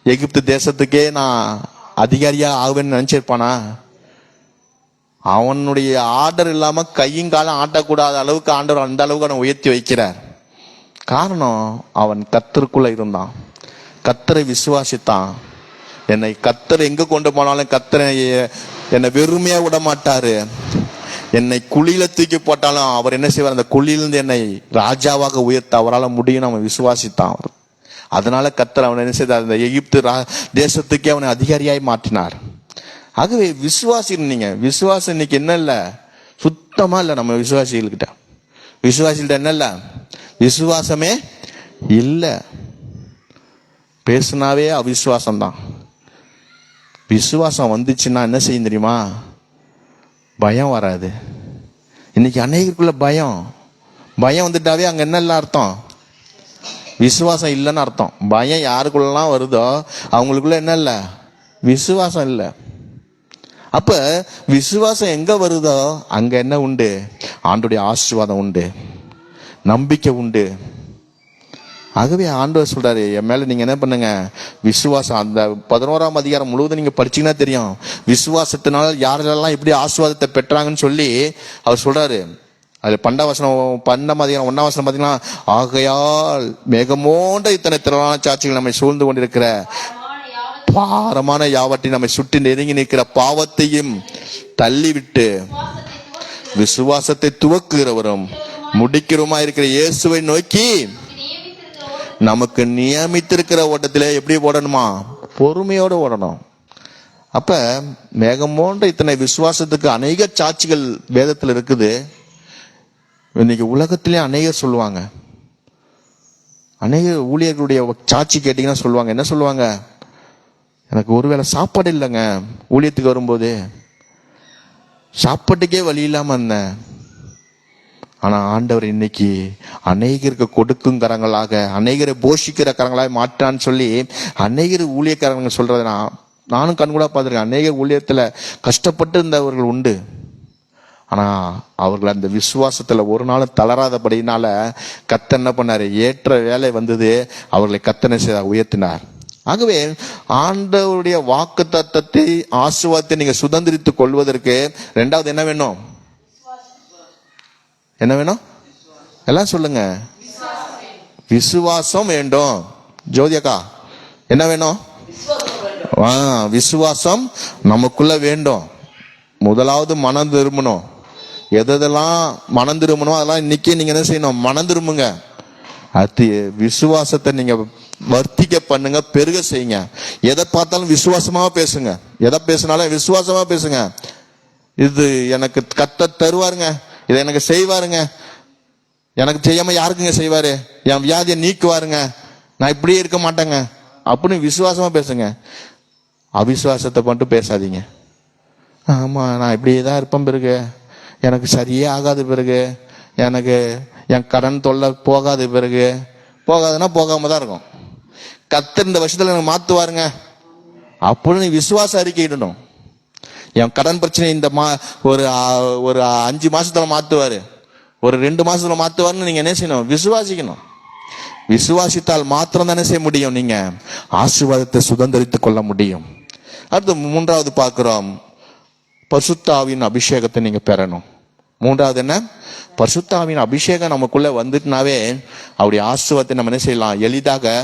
எகிப்து தேசத்துக்கே நான் அதிகாரியா ஆகுவேன்னு நினைச்சிருப்பானா? அவனுடைய ஆர்டர் இல்லாம கையும் காலம் ஆட்டக்கூடாத அளவுக்கு ஆண்டவர் அந்த அளவுக்கு அவனை உயர்த்தி வைக்கிறார். காரணம், அவன் கர்த்தருக்குள்ள இருந்தான், கர்த்தரை விசுவாசித்தான். என்னை கர்த்தர் எங்க கொண்டு போனாலும் கர்த்தரை என்னை வெறுமையா விட மாட்டாரு, என்னை குழியில தூக்கி போட்டாலும் அவர் என்ன செய்வார், அந்த குழியிலிருந்து என்னை ராஜாவாக உயர்த்த அவரால் முடியும். அவன் விசுவாசித்தான். அவர் அதனால கர்த்தர் அவனை என்ன செய்தார், அந்த எகிப்து தேசத்துக்கே அவனை அதிகாரியாய் மாற்றினார். ஆகவே விசுவாசி, நீங்க விசுவாசம் இன்னைக்கு என்ன இல்ல, சுத்தமா இல்ல. நம்ம விசுவாசிகள்கிட்ட என்ன இல்ல, விசுவாசமே இல்ல. பேசுனாவே அவிசுவாசம் தான். விசுவாசம் வந்துச்சுன்னா என்ன செய்யும் தெரியுமா, பயம் வராது. இன்னைக்கு அநேகருக்குள்ள பயம் வந்துட்டாவே அங்க என்ன இல்ல அர்த்தம், விசுவாசம் இல்லைன்னு அர்த்தம். பயம் யாருக்குள்ளலாம் வருதோ அவங்களுக்குள்ள என்ன இல்ல, விசுவாசம் இல்லை. அப்ப விசுவாசம் எங்க வருதோ அங்க என்ன உண்டு, ஆண்டோடைய ஆசீர்வாதம் உண்டு, நம்பிக்கை உண்டு. ஆகவே ஆண்டவர் சொல்றாரு, என் மேல நீங்க என்ன பண்ணுங்க, விசுவாசம். அந்த 11ஆம் அதிகாரம் முழுவதும் நீங்க படிச்சீங்கன்னா தெரியும், விசுவாசத்தினால யாரெல்லாம் எப்படி ஆசீர்வாதத்தை பெற்றாங்கன்னு சொல்லி அவர் சொல்றாரு. அது 12ஆம் அதிகாரம் 1ஆம் வசனம் பாத்தீங்கன்னா, ஆகையால் மேகமோன்ற இத்தனை திரளான சாட்சிகள் நம்மை சூழ்ந்து கொண்டிருக்கிற பாரமான யாவற்றை நம்மை சுற்றி நெருங்கி நிற்கிற பாவத்தையும் தள்ளிவிட்டு விசுவாசத்தை துவக்குகிறவரும் முடிக்கிறவமா இருக்கிற இயேசுவை நோக்கி நமக்கு நியமித்திருக்கிற ஓட்டத்திலே எப்படி ஓடணுமா, பொறுமையோடு ஓடணும். அப்ப மேகம் போன்ற இத்தனை விசுவாசத்துக்கு அநேக சாட்சிகள் வேதத்தில் இருக்குது. இன்னைக்கு உலகத்திலே அநேகர் சொல்லுவாங்க, அநேக ஊழியர்களுடைய சாட்சி கேட்டீங்கன்னா சொல்லுவாங்க, என்ன சொல்லுவாங்க, எனக்கு ஒருவேளை சாப்பாடு இல்லைங்க, ஊழியத்துக்கு வரும்போது சாப்பாட்டுக்கே வழி இல்லாம இருந்தேன், ஆனா ஆண்டவர் இன்னைக்கு அநேகருக்கு கொடுக்கும் கரங்களாக, அநேகரை போஷிக்கிற கரங்களாக மாற்றான்னு சொல்லி அநேகர் ஊழியக்காரங்க சொல்றதை நானும் கண்கூடா பார்த்திருக்கேன். அநேகர் ஊழியத்துல கஷ்டப்பட்டு இருந்தவர்கள் உண்டு. ஆனா அவர்கள் அந்த விசுவாசத்துல ஒரு நாளும் தளராதபடினால கர்த்தர் என்ன பண்ணாரு, ஏற்ற வேலை வந்தது, அவர்களை கர்த்தர் உயர்த்தினார். ஆகவே ஆண்டவருடைய வாக்குத்தத்தத்தை ஆசீர்வாதத்தை நீங்க சுதந்திரித்துக் கொள்வதற்கு இரண்டாவது என்ன வேணும், என்ன வேணும், எல்லாம் சொல்லுங்க, விசுவாசம் வேண்டும். ஜோதியக்கா என்ன வேணும், விசுவாசம் நமக்குள்ள வேண்டும். முதலாவது மனம் திரும்பணும். எதெல்லாம் மனம் திரும்பணும் அதெல்லாம் இன்னைக்கே நீங்க என்ன செய்யணும், மனம் திரும்புங்க. அது விசுவாசத்தை நீங்க வர்த்திக்க பண்ணுங்க, பெருக செய்யுங்க. எதை பார்த்தாலும் விசுவாசமா பேசுங்க, எதை பேசினாலும் விசுவாசமா பேசுங்க. இது எனக்கு கர்த்தர் தருவாருங்க, இதை எனக்கு செய்வாருங்க, எனக்கு செய்யாம யாருக்குங்க செய்வாரு, என் வியாதியை நீக்குவாருங்க, நான் இப்படியே இருக்க மாட்டேங்க அப்படின்னு விசுவாசமா பேசுங்க. அவிசுவாசத்தை மட்டும் பேசாதீங்க. ஆமா நான் இப்படியே தான் இருப்பேன், பிறகு எனக்கு சரியே ஆகாது, பிறகு எனக்கு என் கடன் தொல்லை போகாது, பிறகு போகாதுன்னா போகாம தான் இருக்கும். கர்த்தர் இந்த வருஷத்துல எனக்கு மாத்துவாருங்க அப்படின்னு விசுவாச அறிக்கையிடணும். என் கடன் பிரச்சனை இந்த ஒரு 5 மாசத்துல மாத்துவாரு, ஒரு 2 மாசத்துல மாத்துவாருன்னு நீங்க என்ன செய்யணும், விசுவாசிக்கணும். விசுவாசித்தால் மாத்திரம் தானே செய்ய முடியும், நீங்க ஆசீர்வாதத்தை சுதந்திரித்துக் கொள்ள முடியும். அடுத்து மூன்றாவது பார்க்கிறோம், பரிசுத்த ஆவியின் அபிஷேகத்தை நீங்க பெறணும். மூன்றாவது என்ன? பரிசுத்த ஆவியின் அபிஷேகம் நமக்குள்ள வந்துட்டுனாவே அவருடைய ஆசீர்வாதத்தை நம்ம என்ன செய்யலாம், எளிதாக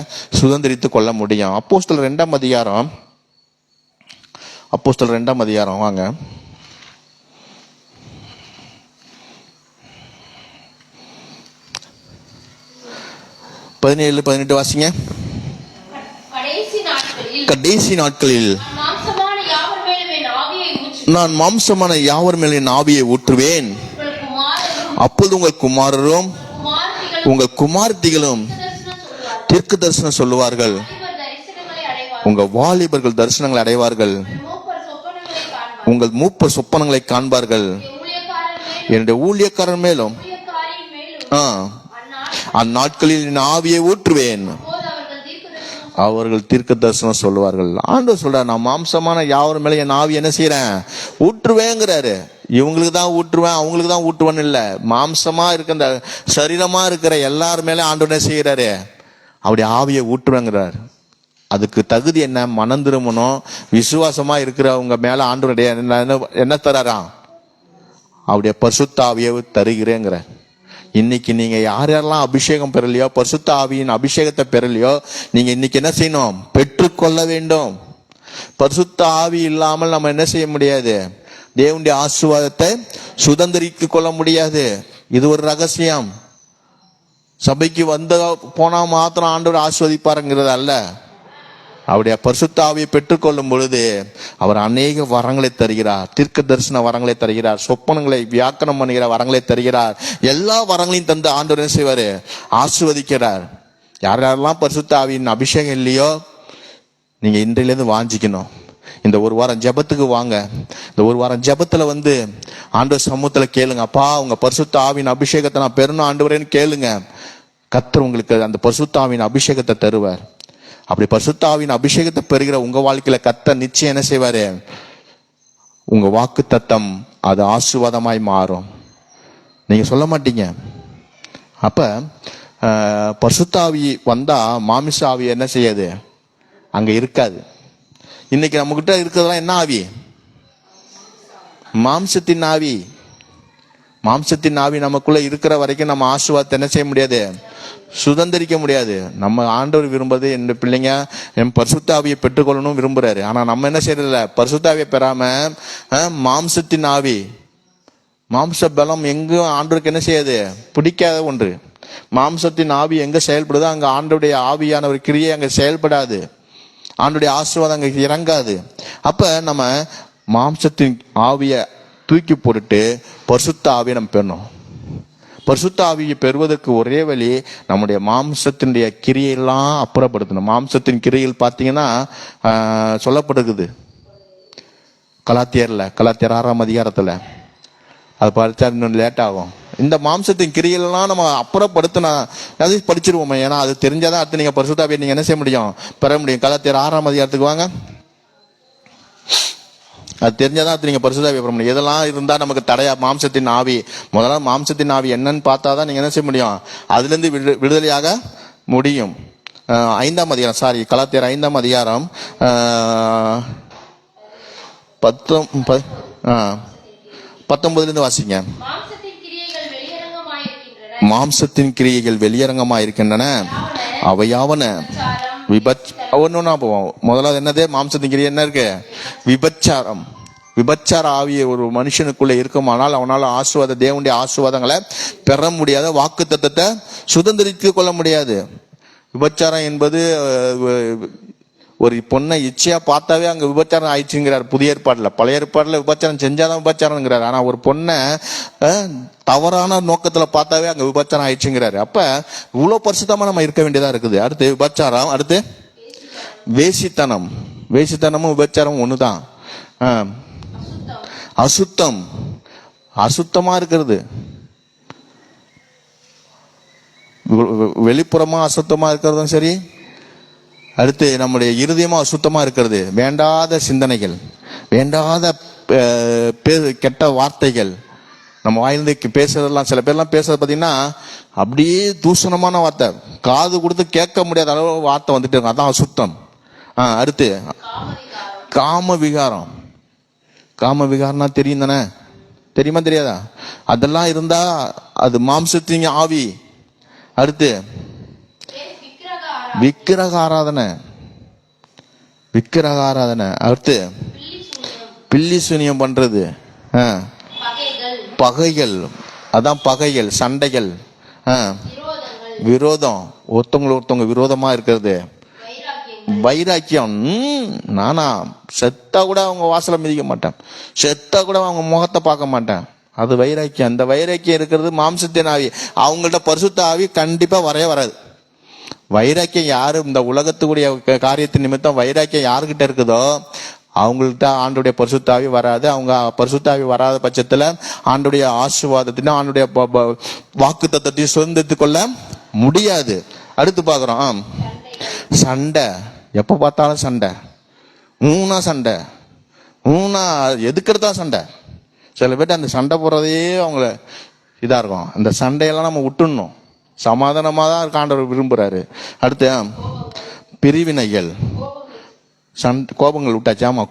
சுதந்திரித்துக் கொள்ள முடியும். அப்போஸ்தலர் 2ஆம் அதிகாரம், அப்போஸ்தலர் 2ஆம் அதிகாரம் வாங்க. 17-18 வாசிங்க. கடைசி நாட்களில் நான் மாம்சமான யாவர் மேல் என் ஆவியை ஊற்றுவேன். அப்பொழுது உங்கள் குமாரரும் உங்கள் குமாரத்திகளும் தீர்க்க தரிசனம் சொல்லுவார்கள். உங்க வாலிபர்கள் தரிசனங்களை அடைவார்கள். உங்கள் மூப்பர் சொப்பனங்களை காண்பார்கள். என்னுடைய ஊழியக்காரன் மேலும் அந்நாட்களில் என் ஆவியை ஊற்றுவேன். அவர்கள் தீர்க்க தரிசனம் சொல்லுவார்கள். ஆண்டவர் சொல்றார், நான் மாம்சமான யாவர் மேல என் ஆவி என்ன செய்யறேன், ஊற்றுவேங்கிறாரு. இவங்களுக்கு தான் ஊற்றுவேன், அவங்களுக்கு தான் ஊற்றுவேன்னு இல்ல, மாம்சமா இருக்க இந்த சரீரமா இருக்கிற எல்லார் மேல ஆண்டவர் என்ன செய்யறாரு, அவருடைய ஆவியை ஊற்றுவேங்கிறார். அதுக்கு தகுதி என்ன? மனம் திரும்பணும். விசுவாசமா இருக்கிறவங்க மேல ஆண்டவருடைய என்ன தராராம், அவருடைய பரிசுத்த ஆவியை தருகிறேங்கிற. இன்னைக்கு நீங்க யாரெல்லாம் அபிஷேகம் பெறலையோ, பரிசுத்த ஆவியின் அபிஷேகத்தை பெறலையோ, நீங்க இன்னைக்கு என்ன செய்யணும், பெற்றுக்கொள்ள வேண்டும். பரிசுத்த ஆவி இல்லாமல் நம்ம என்ன செய்ய முடியாது, தேவனுடைய ஆசீர்வாதத்தை சுதந்திரித்துக் கொள்ள முடியாது. இது ஒரு ரகசியம். சபைக்கு வந்த போனா மாத்திரம் ஆண்டவர் ஆசீர்வதிப்பாருங்கிறது அல்ல. அவருடைய பரிசுத்த ஆவியை பெற்றுக்கொள்ளும் பொழுது அவர் அநேக வரங்களை தருகிறார். தீர்க்க தரிசன வரங்களை தருகிறார். சொப்பனங்களை வியாக்கரணம் பண்ணுகிற வரங்களை தருகிறார். எல்லா வரங்களையும் தந்து ஆண்டவர் என்ன செய்வாரு, ஆசீர்வதிக்கிறார். யாரெல்லாம் பரிசுத்த ஆவியின் அபிஷேகம் இல்லையோ, நீங்க இன்றையிலேருந்து வாஞ்சிக்கணும். இந்த ஒரு வாரம் ஜெபத்துக்கு வாங்க. இந்த ஒரு வாரம் ஜெபத்துல வந்து ஆண்டவர் சமூகத்துல கேளுங்க, அப்பா உங்க பரிசுத்த ஆவியின் அபிஷேகத்தை நான் பெறணும் ஆண்டவரேன்னு கேளுங்க. கர்த்தர் உங்களுக்கு அந்த பரிசுத்த ஆவியின் அபிஷேகத்தை தருவார். அப்படி பரிசுத்த ஆவியின் அபிஷேகத்தை பெறுகிற உங்க வாழ்க்கையில கர்த்தர் நிச்சயம் என்ன செய்வாரு, உங்க வாக்கு தத்தம் அது ஆசீர்வாதமாய் மாறும். நீங்க சொல்ல மாட்டீங்க. அப்ப பரிசுத்த ஆவி வந்தா மாமிச ஆவி என்ன செய்யாது, அங்க இருக்காது. இன்னைக்கு நம்ம கிட்ட இருக்கிறதெல்லாம் என்ன ஆவி, மாம்சத்தின் ஆவி. மாம்சத்தின் ஆவி நமக்குள்ள இருக்கிற வரைக்கும் நம்ம ஆசீர்வாதத்தை என்ன செய்ய முடியாது, சுதந்திரிக்க முடியாது. நம்ம ஆண்டவர் விரும்புறது, என் பிள்ளைங்க என் பரிசுத்த ஆவியை பெற்றுக்கொள்ளணும் விரும்புறாரு. ஆனா நம்ம என்ன செய்யறதில்ல, பரிசுத்த ஆவியை பெறாம மாம்சத்தின் ஆவி, மாம்ச பலம் எங்கும் ஆண்டவருக்கு என்ன செய்யாது, பிடிக்காத ஒன்று. மாம்சத்தின் ஆவி எங்க செயல்படுதோ அங்க ஆண்டவருடைய ஆவியான ஒரு கிரியை அங்க செயல்படாது. ஆண்டவருடைய ஆசீர்வாதம் அங்க இறங்காது. அப்ப நம்ம மாம்சத்தின் ஆவியை தூக்கி போட்டுட்டு பரிசுத்த ஆவியை நம்ம பெறணும். பரிசுத்த ஆவியை பெறுவதற்கு ஒரே வழி, நம்முடைய மாம்சத்தினுடைய கிரியையெல்லாம் அப்புறப்படுத்தணும். மாம்சத்தின் கிரியைகள் பார்த்தீங்கன்னா சொல்லப்பட்டிருக்குது கலாத்தியர் 6ஆம் அதிகாரத்துல. அது படிச்சா இன்னும் லேட் ஆகும். இந்த மாம்சத்தின் கிரியையெல்லாம் நம்ம அப்புறப்படுத்தினா அது படிச்சிருவோமே. ஏன்னா அது தெரிஞ்சாதான் அடுத்து நீங்க பரிசுத்த ஆவியை நீங்க என்ன செய்ய முடியும், பெற முடியும். கலாத்தியர் 6ஆம் அதிகாரத்துக்கு வாங்க. அது தெரிஞ்சாதான் நீங்க பரிசுத்த ஆவியை பெற முடியும். எதெல்லாம் இருந்தா நமக்கு தடையா, மாம்சத்தின் ஆவி. முதல்ல மாம்சத்தின் ஆவி என்னன்னு பார்த்தாதான் நீங்க என்ன செய்ய முடியும், அதுல இருந்து விடுதலையாக முடியும். 5ஆம் அதிகாரம், சாரி கலாத்தியர் 5ஆம் அதிகாரம் 19 வாசிங்க. மாம்சத்தின் கிரியைகள் வெளியரங்கமாயிருக்கின்றன. அவையாவன முதலாவது என்னது, மாம்சத்தின் கிரியை என்ன இருக்கு, விபச்சாரம். விபச்சார ஆவிய ஒரு மனுஷனுக்குள்ள இருக்குமானால் அவனால் ஆசீர்வாத தேவனுடைய ஆசீர்வாதங்களை பெற முடியாத, வாக்கு தத்தத்தை சுதந்திரித்து கொள்ள முடியாது. விபச்சாரம் என்பது ஒரு பொண்ணை இச்சையா பார்த்தாவே அங்க விபச்சாரம் ஆயிடுச்சுங்கிறார் புதிய ஏற்பாடுல. பழைய ஏற்பாடுல விபச்சாரம் செஞ்சாதான் விபச்சாரம்ங்கிறார். ஆனா ஒரு பொண்ணை தவறான நோக்கத்துல பார்த்தாவே அங்க விபச்சாரம் ஆயிடுச்சுங்கிறாரு. அப்ப இவ்வளவு பரிசுத்தமா நம்ம இருக்க வேண்டியதா இருக்குது. அடுத்து விபச்சாரம், அடுத்து வேசித்தனம். வேசித்தனமும் விபச்சாரமும் ஒண்ணுதான். அசுத்தம், அசுத்தமா இருக்கிறது, வெளிப்புறமா அசுத்தமா இருக்கிறதும் சரி, அடுத்து நம்முடைய இருதயமா அசுத்தமா இருக்கிறது. வேண்டாத சிந்தனைகள், வேண்டாத கெட்ட வார்த்தைகள் நம்ம வாயிலிருந்து பேசுறதெல்லாம், சில பேர்லாம் பேசுறது பார்த்தீங்கன்னா அப்படியே தூஷணமான வார்த்தை, காது கொடுத்து கேட்க முடியாத அளவு வார்த்தை வந்துட்டு இருக்கும், அதான் அசுத்தம். அடுத்து காம விகாரம். காம விகாரம்னா தெரியும் தானே, தெரியுமா தெரியாதா? அதெல்லாம் இருந்தா அது மாம்சத்தின் ஆவி. அடுத்து விக்கிரக ஆராதனை. விக்கிரக ஆராதனை. அடுத்து பில்லி சூனியம் பண்றது, பகைகள். அதான் பகைகள், சண்டைகள், விரோதம், ஒருத்தவங்க விரோதமா இருக்கிறது, வைராக்கியம். நானா செத்தா கூட அவங்க வாசலை மிதிக்க மாட்டேன், செத்தா கூட அவங்க முகத்தை பார்க்க மாட்டேன், அது வைராக்கியம். அந்த வைராக்கியம் இருக்கிறது மாம்சத்தின் ஆவி. அவங்கள்ட்ட பரிசுத்த ஆவி கண்டிப்பா வராது. வைராக்கியம் யாரு இந்த உலகத்துக்குரிய காரியத்தின் நிமித்தம் வைராக்கியம் யாருக்கிட்ட இருக்குதோ அவங்கள்ட்ட ஆண்டுடைய பரிசுத்தாவி வராது. அவங்க பரிசுத்தாவி வராத பட்சத்துல ஆண்டுடைய ஆசீர்வாதத்தையும் ஆண்டுடைய வாக்கு தத்தத்தையும் சுதந்திரத்துக் கொள்ள முடியாது. அடுத்து பாக்குறோம் சண்டை. எப்ப பார்த்தாலும் சண்டை, சண்டை, எதுக்கிறதா சண்டை. சில பேர் அந்த சண்டை போடுறதே அவங்கள இதா இருக்கும். அந்த சண்டையெல்லாம் நம்ம விட்டுடணும், சமாதானமா தான் இருக்க ஆண்டவர் விரும்புறாரு. அடுத்து பிரிவினைகள், கோபங்கள் விட்டாச்சு. ஆமா,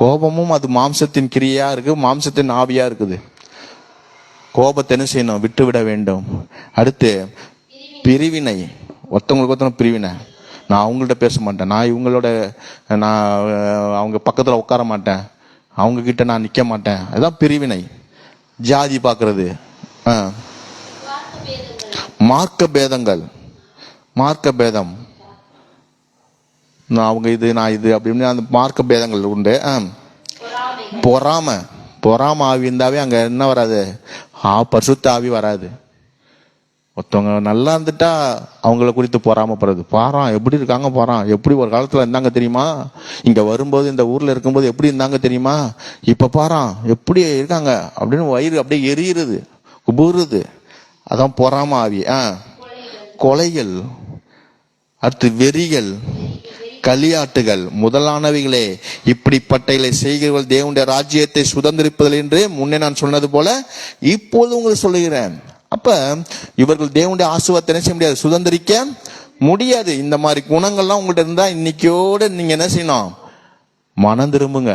கோபமும் அது மாம்சத்தின் கிரியா இருக்கு, மாம்சத்தின் ஆவியா இருக்குது. கோபத்தை என்ன செய்யணும்? விட்டு விட வேண்டும். அடுத்து பிரிவினை, ஒருத்தவங்களுக்கு பிரிவினை. நான் அவங்கள்ட்ட பேச மாட்டேன், நான் இவங்களோட அவங்க பக்கத்துல உட்கார மாட்டேன், அவங்க கிட்ட நான் நிக்க மாட்டேன், அதுதான் பிரிவினை. ஜாதி பாக்குறது, மார்க்க பேதங்கள், மார்க்க பேதம், அவங்க இது நான் இது அப்படின்னு அந்த மார்க்க பேதங்கள் உண்டு. பொறாம ஆவி இருந்தாவே அங்க என்ன வராது? பரிசுத்த ஆவி வராது. ஒருத்தவங்க நல்லா இருந்துட்டா அவங்கள குறித்து பொறாமப்படுறது. எப்படி இருக்காங்க, எப்படி ஒரு காலத்துல இருந்தாங்க தெரியுமா, இங்க வரும்போது இந்த ஊர்ல இருக்கும்போது எப்படி இருந்தாங்க தெரியுமா, இப்ப எப்படி இருக்காங்க அப்படின்னு வயிறு அப்படியே எரியுறது, குபுறுது. அதான் பொறாம ஆவி. கொலைகள், அடுத்து வெறிகள், களியாட்டுகள் முதலானவைகளே இப்படிப்பட்டகளை செய்கிறவர்கள் தேவனுடைய ராஜ்யத்தை சுதந்திரிப்பதில் என்று முன்னே நான் சொன்னது போல இப்போது உங்களுக்கு சொல்லுகிறேன். அப்ப இவர்கள் தேவனுடைய ஆசீர்வாதத்தை என்ன செய்ய முடியாது? சுதந்திரிக்க முடியாது. இந்த மாதிரி குணங்கள்லாம் உங்கள்கிட்ட இருந்தா இன்னைக்கோட நீங்க என்ன செய்யணும்? மனம் திரும்புங்க.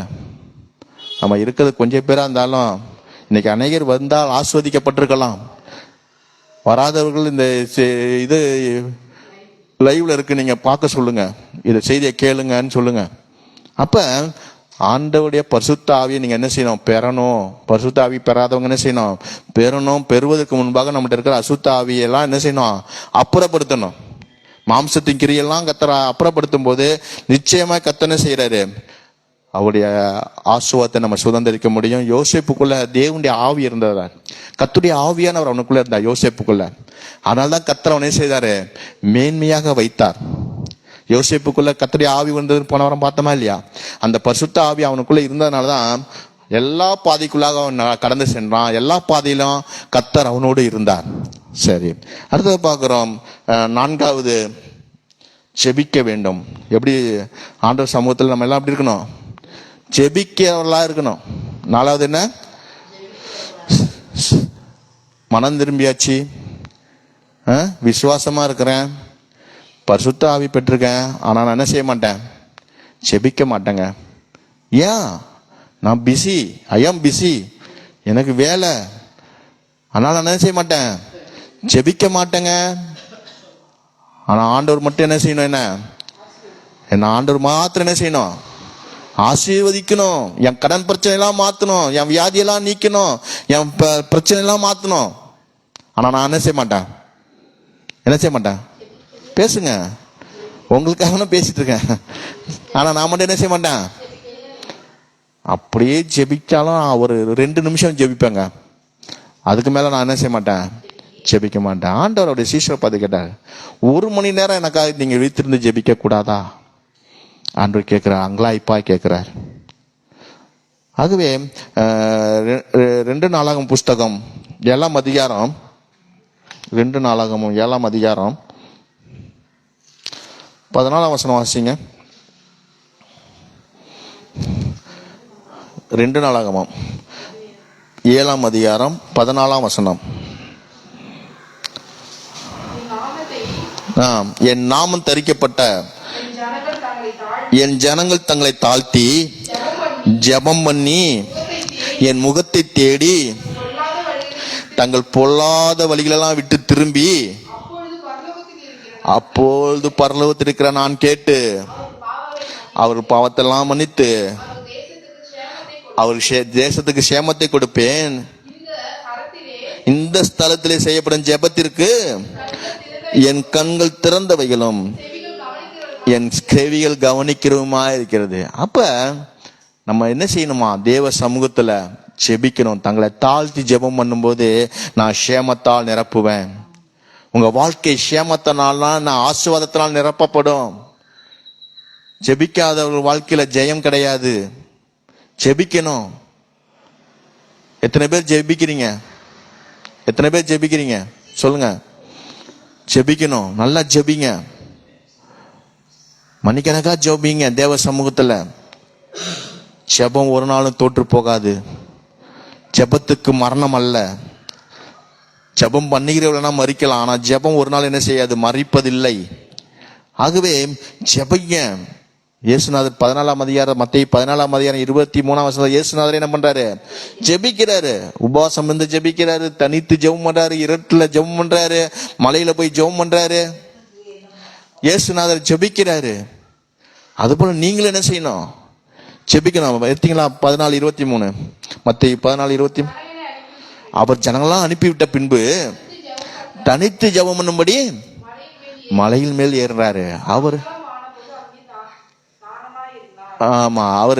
நம்ம இருக்கிறது கொஞ்சம் பேரா இருந்தாலும் இன்னைக்கு அநேகர் வந்தால் ஆஸ்வதிக்கப்பட்டிருக்கலாம். வராதவர்கள் இந்த இது லைவ்ல இருக்கு, நீங்க பார்க்க சொல்லுங்க, இதை செய்தியை கேளுங்கன்னு சொல்லுங்க. அப்ப ஆண்டவருடைய பரிசுத்த ஆவியை நீங்க என்ன செய்யணும்? பெறணும். பரிசுத்த ஆவி பெறாதவங்க என்ன செய்யணும்? பெறணும். பெறுவதற்கு முன்பாக நம்மகிட்ட இருக்கிற அசுத்த ஆவியெல்லாம் என்ன செய்யணும்? அப்புறப்படுத்தணும். மாம்சத்தின் கிரியெல்லாம் கத்தரை அப்புறப்படுத்தும் போது நிச்சயமா கத்தனை செய்யறாரு, அவருடைய ஆசீர்வாதத்தை நம்ம சுதந்திரிக்க முடியும். யோசேப்புக்குள்ள தேவனுடைய ஆவி இருந்ததா, கத்துடைய ஆவியானவர் அவனுக்குள்ள இருந்தார் யோசேப்புக்குள்ள. அதனால்தான் கத்தர் அவனை செய்தாரு, மேன்மையாக வைத்தார். யோசேப்புக்குள்ள கத்துடைய ஆவி வந்தது போன வாரம் பார்த்தோமா இல்லையா? அந்த பரிசுத்த ஆவி அவனுக்குள்ள இருந்ததுனாலதான் எல்லா பாதைக்குள்ளாக அவன் கடந்து சென்றான். எல்லா பாதையிலும் கத்தர் அவனோடு இருந்தார். சரி, அடுத்தது பார்க்கிறோம். நான்காவது, ஜெபிக்க வேண்டும். எப்படி ஆண்டவர் சமூகத்தில் நம்ம எல்லாம் எப்படி இருக்கணும்? ஜெபிக்கிறவர்களா இருக்கணும். நாலாவது என்ன? மனம் திரும்பியாச்சு, விசுவாசமா இருக்கிறேன், பரிசுத்த ஆவி பெற்றிருக்கேன், ஆனா நான் என்ன செய்ய மாட்டேன்? ஜெபிக்க மாட்டேங்க. ஏன்? நான் பிஸி, ஐ ஆம் பிஸி, எனக்கு வேலை, ஆனால் நான் என்ன செய்ய மாட்டேன்? ஜெபிக்க மாட்டேங்க. ஆனா ஆண்டவர் மட்டும் என்ன செய்யணும்? என்ன ஆண்டவர் மாத்திரம் என்ன செய்யணும்? ஆசீர்வதிக்கணும். என் கடன் பிரச்சனை எல்லாம் மாத்தணும், என் வியாதியெல்லாம் நீக்கணும், என் பிரச்சனை எல்லாம் மாத்தணும். ஆனா நான் என்ன செய்ய மாட்டேன்? என்ன செய்ய மாட்டேன்? பேசுங்க, உங்களுக்காக பேசிட்டு இருக்கேன். ஆனா நான் மட்டும் என்ன செய்ய மாட்டேன்? அப்படியே ஜெபிச்சாலும் ஒரு 2 நிமிஷம் ஜெபிப்பேங்க, அதுக்கு மேல நான் என்ன செய்ய மாட்டேன்? ஜெபிக்க மாட்டேன். ஆண்டவருடைய சீஷரை பார்த்து கேட்டார், 1 மணி நேரம் எனக்காக நீங்க விழித்திருந்து ஜெபிக்க கூடாதா? ஆண்டவர் கேட்கிறார், அங்கலாய்ப்பா கேட்கிறார். ஆகவே 2 நாளாகமம் புஸ்தகம் 7ஆம் அதிகாரம், 2 நாளாகமம் 7ஆம் அதிகாரம் 14ஆம் வசனம் வாசிங்க. 2 நாளாகமம் 7ஆம் அதிகாரம் 14ஆம் வசனம். என் நாமம் தரிக்கப்பட்ட என் ஜனங்கள் தங்களை தாழ்த்தி ஜெபம் பண்ணி என் முகத்தை தேடி தங்கள் பொல்லாத வழிகளெல்லாம் விட்டு திரும்பி அப்பொழுது பரலோகத்தில் இருக்கிற நான் கேட்டு அவர் பாவத்தெல்லாம் மன்னித்து அவர் தேசத்துக்கு சேமத்தை கொடுப்பேன். இந்த ஸ்தலத்திலே செய்யப்படும் ஜெபத்திற்கு என் கண்கள் திறந்தவைகளும் என் செவிகள் கவனிக்கிறவுமா இருக்கிறது. அப்ப நம்ம என்ன செய்யணுமா? தேவ சமூகத்துல ஜெபிக்கணும். தங்களை தாழ்த்தி ஜெபம் பண்ணும்போது நான் சேமத்தால் நிரப்புவேன். உங்க வாழ்க்கை சேமத்தினால நான் ஆசீர்வாதத்தினால் நிரப்பப்படும். ஜெபிக்காத ஒரு வாழ்க்கையில ஜெயம் கிடையாது. ஜெபிக்கணும். எத்தனை பேர் ஜெபிக்கிறீங்க? எத்தனை பேர் ஜெபிக்கிறீங்க சொல்லுங்க. ஜெபிக்கணும். நல்லா ஜெபிங்க. மணிக்கணக்கா ஜெபிங்க தேவ சமூகத்துல. ஜெபம் ஒரு நாளும் தோற்று போகாது. ஜெபத்துக்கு மரணம் அல்ல. ஜெபம் பண்ணுகிறவனா மறிக்கலாம், ஆனா ஜெபம் ஒரு நாள் என்ன செய்யாது? மறிப்பதில்லை. ஆகவே ஜெபிங்க. இயேசுநாதர் 14ஆம் அதிகாரம் மத்தேயு 14ஆம் அதிகாரம் 23ஆம் வசனம் இயேசுநாதர் என்ன பண்றாரு? ஜெபிக்கிறாரு. உபவாசம் இருந்து ஜெபிக்கிறாரு, தனித்து ஜெபம் பண்றாரு, இருட்டுல ஜெபம் பண்றாரு, மலையில போய் ஜெபம் பண்றாரு. இயேசுநாதர் ஜெபிக்கிறாரு. அதுபோல நீங்களும் என்ன செய்யணும்? ஜெபிக்கணும். எடுத்தீங்களா? 14:23 மத்தேயு 14:20 அவர் ஜனங்களாம் அனுப்பிவிட்ட பின்பு தனித்து ஜெபம் பண்ணும்படி மலையில் மேல் ஏறுறாரு. அவர் ஆமா, அவர்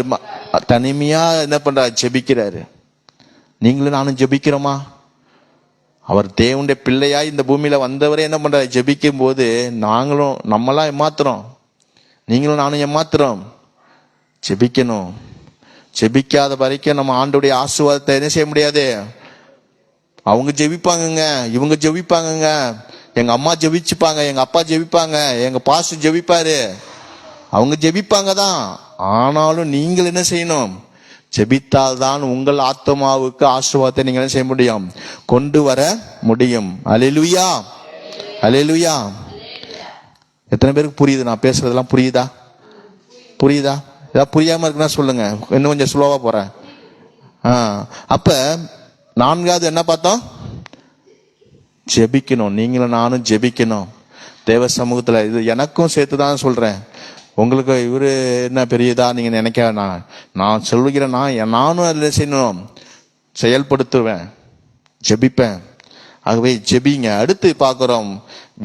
தனிமையா என்ன பண்றாரு? ஜெபிக்கிறாரு. நீங்களும் நானும் ஜெபிக்கிறோமா? அவர் தேவனுடைய பிள்ளையா இந்த பூமியில வந்தவரே என்ன பண்றாரு? ஜெபிக்கும் போது நாங்களும் நம்மளாம் ஏமாத்துறோம், நீங்களும் நானும் ஏமாத்துறோம். ஜெபிக்கணும். ஜெபிக்காத வரைக்கும் நம்ம ஆண்டோடைய ஆசீர்வாதத்தை என்ன செய்ய முடியாது. அவங்க ஜெபிப்பாங்கங்க, இவங்க ஜெபிப்பாங்கங்க, எங்க அம்மா ஜெபிச்சுப்பாங்க, எங்க அப்பா ஜெபிப்பாங்க, எங்க பாஸ்டர் ஜெபிப்பாரு, அவங்க ஜெபிப்பாங்க தான். ஆனாலும் நீங்கள் என்ன செய்யணும்? ஜெபித்தால் தான் உங்கள் ஆத்மாவுக்கு ஆசீர்வாதத்தை நீங்க என்ன செய்ய முடியும்? கொண்டு வர முடியும். அல்லேலூயா, அல்லேலூயா. எத்தனை பேருக்கு புரியுது? நான் பேசுறதெல்லாம் புரியுதா? புரியுதா? ஏதாவது புரியாம இருக்குன்னா சொல்லுங்க, இன்னும் கொஞ்சம் ஸ்லோவா போறேன். அப்ப 4வது என்ன பார்த்தோம்? ஜெபிக்கணும். நீங்களும் நானும் ஜெபிக்கணும் தேவ சமூகத்துல. இது எனக்கும் சேர்த்துதான் சொல்றேன். உங்களுக்கு இவரு என்ன பெரியதா நீங்க நினைக்க வேணாம். நான் சொல்லுகிறேன், நானும் அதில் செய்யணும், செயல்படுத்துவேன், ஜெபிப்பேன். ஆகவே ஜெபிங்க. அடுத்து பார்க்கிறோம்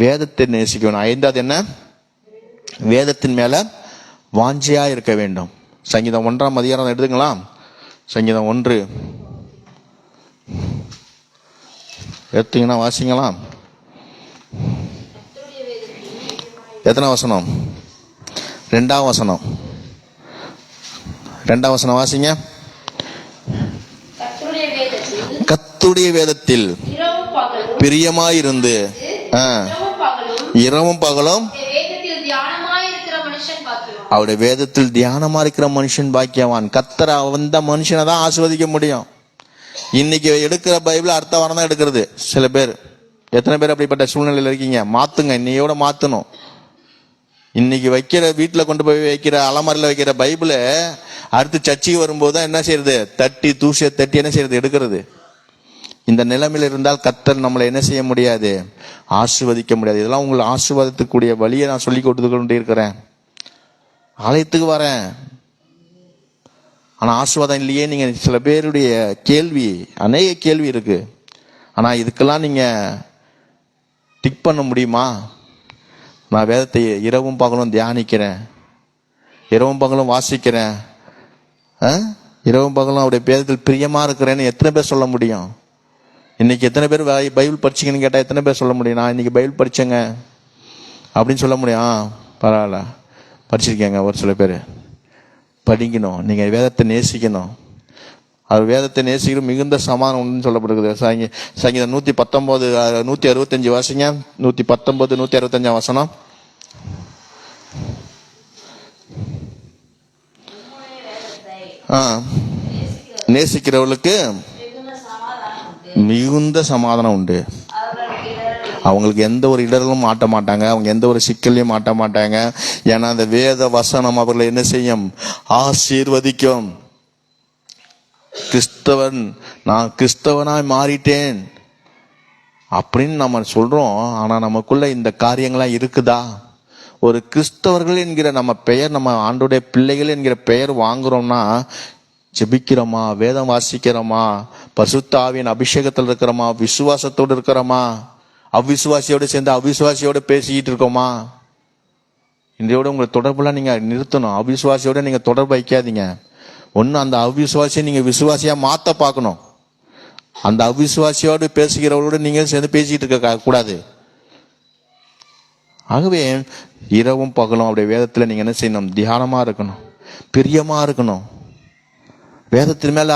வேதத்தை நேசிக்கணும். 5வது என்ன? வேதத்தின் மேல வாஞ்சையா இருக்க வேண்டும். சங்கீதம் 1ஆம் அதிகாரம் எடுத்துங்களா? சங்கீதம் 1 எடுத்தீங்கன்னா வாசிங்களா? எத்தனை வசனம்? 2ஆம் வசனம். 2ஆம் வசனம் வாசிங்க. கர்த்தருடைய வேதத்தில் பிரியமாயிருந்து இரவும் பகலும் அவருடைய வேதத்தில் தியானமா இருக்கிற மனுஷன் பாக்கியவான். கர்த்தர் வந்த மனுஷனை தான் ஆசீர்வதிக்க முடியும். இன்னைக்கு எடுக்கிற பைபிள் அடுத்த வாரம் தான் எடுக்கிறது சில பேர். எத்தனை பேர் அப்படிப்பட்ட சூழ்நிலையில் இருக்கீங்க? மாத்துங்க. இன்னையோட மாத்தணும். இன்னைக்கு வைக்கிற வீட்டுல கொண்டு போய் வைக்கிற அலமாரில வைக்கிற பைபிளை அடுத்து சர்ச்சைக்கு வரும்போது தான் என்ன செய்யறது? தட்டி தூசியை தட்டி என்ன செய்யறது? எடுக்கிறது. இந்த நிலைமையில இருந்தால் கர்த்தர் நம்மளை என்ன செய்ய முடியாது? ஆசீர்வதிக்க முடியாது. இதெல்லாம் உங்களை ஆசீர்வாதத்துக்குரிய வழியை நான் சொல்லி கொடுத்து கொண்டே இருக்கிறேன். ஆலயத்துக்கு வரேன், ஆனா ஆசீர்வாதம் இல்லையே. நீங்க சில பேருடைய கேள்வி, அநேக கேள்வி இருக்கு. ஆனா இதுக்கெல்லாம் நீங்க டிக் பண்ண முடியுமா? நான் வேதத்தை இரவும் பகலும் தியானிக்கிறேன், இரவும் பகலும் வாசிக்கிறேன், இரவும் பகலும் அவருடைய வேதத்தில் பிரியமா இருக்கிறேன்னு எத்தனை பேர் சொல்ல முடியும்? இன்னைக்கு எத்தனை பேர் பைபிள் படிச்சிங்கன்னு கேட்டா எத்தனை பேர் சொல்ல முடியும்? நான் இன்னைக்கு பைபிள் படிச்சேங்க அப்படின்னு சொல்ல முடியும்? பரவாயில்ல, படிச்சிருக்கேங்க. ஒரு சில பேர் படிக்கணும். நீங்க வேதத்தை நேசிக்கணும். அவர் வேதத்தை நேசிக்கிற மிகுந்த சமாதானம் உண்டுன்னு சொல்லப்படுகிறது. சங்கீதம் 119 165 வாசிங்க. 119 165 வசனம். நேசிக்கிறவர்களுக்கு மிகுந்த சமாதானம் உண்டு. அவங்களுக்கு எந்த ஒரு இடர்களும் மாட்ட மாட்டாங்க, அவங்க எந்த ஒரு சிக்கலையும் மாட்ட மாட்டாங்க. ஏன்னா அந்த வேத வசனம் அவர்களை என்ன செய்யும்? ஆசீர்வதிக்கும். கிறிஸ்தவன், நான் கிறிஸ்தவனாய் மாறிட்டேன் அப்படின்னு நம்ம சொல்றோம். ஆனா நமக்குள்ள இந்த காரியங்கள்லாம் இருக்குதா? ஒரு கிறிஸ்தவர்கள் என்கிற நம்ம பெயர், நம்ம ஆண்டோடைய பிள்ளைகள் என்கிற பெயர் வாங்குறோம்னா ஜெபிக்கிறோமா, வேதம் வாசிக்கிறோமா, பரிசுத்த ஆவியின் அபிஷேகத்தில் இருக்கிறோமா, விசுவாசத்தோடு இருக்கிறோமா, அவ்விசுவாசியோடு சேர்ந்து அவ்விசுவாசியோட பேசிக்கிட்டு இருக்கோமா? இன்றையோட உங்களை தொடர்புலாம் நீங்க நிறுத்தணும். அவ்விசுவாசியோட நீங்க தொடர்பு வைக்காதீங்க. ஒன்னு அந்த அவ்விசுவாசியை நீங்க விசுவாசியா மாத்த பார்க்கணும். அந்த அவ்விசுவாசியோடு பேசுகிறவர்களோட நீங்க சேர்ந்து பேசிட்டு இருக்க கூடாது. ஆகவே இரவும் பகலும் அவருடைய வேதத்துல நீங்க என்ன செய்யணும்? தியானமா இருக்கணும், பிரியமா இருக்கணும். வேதத்தின் மேல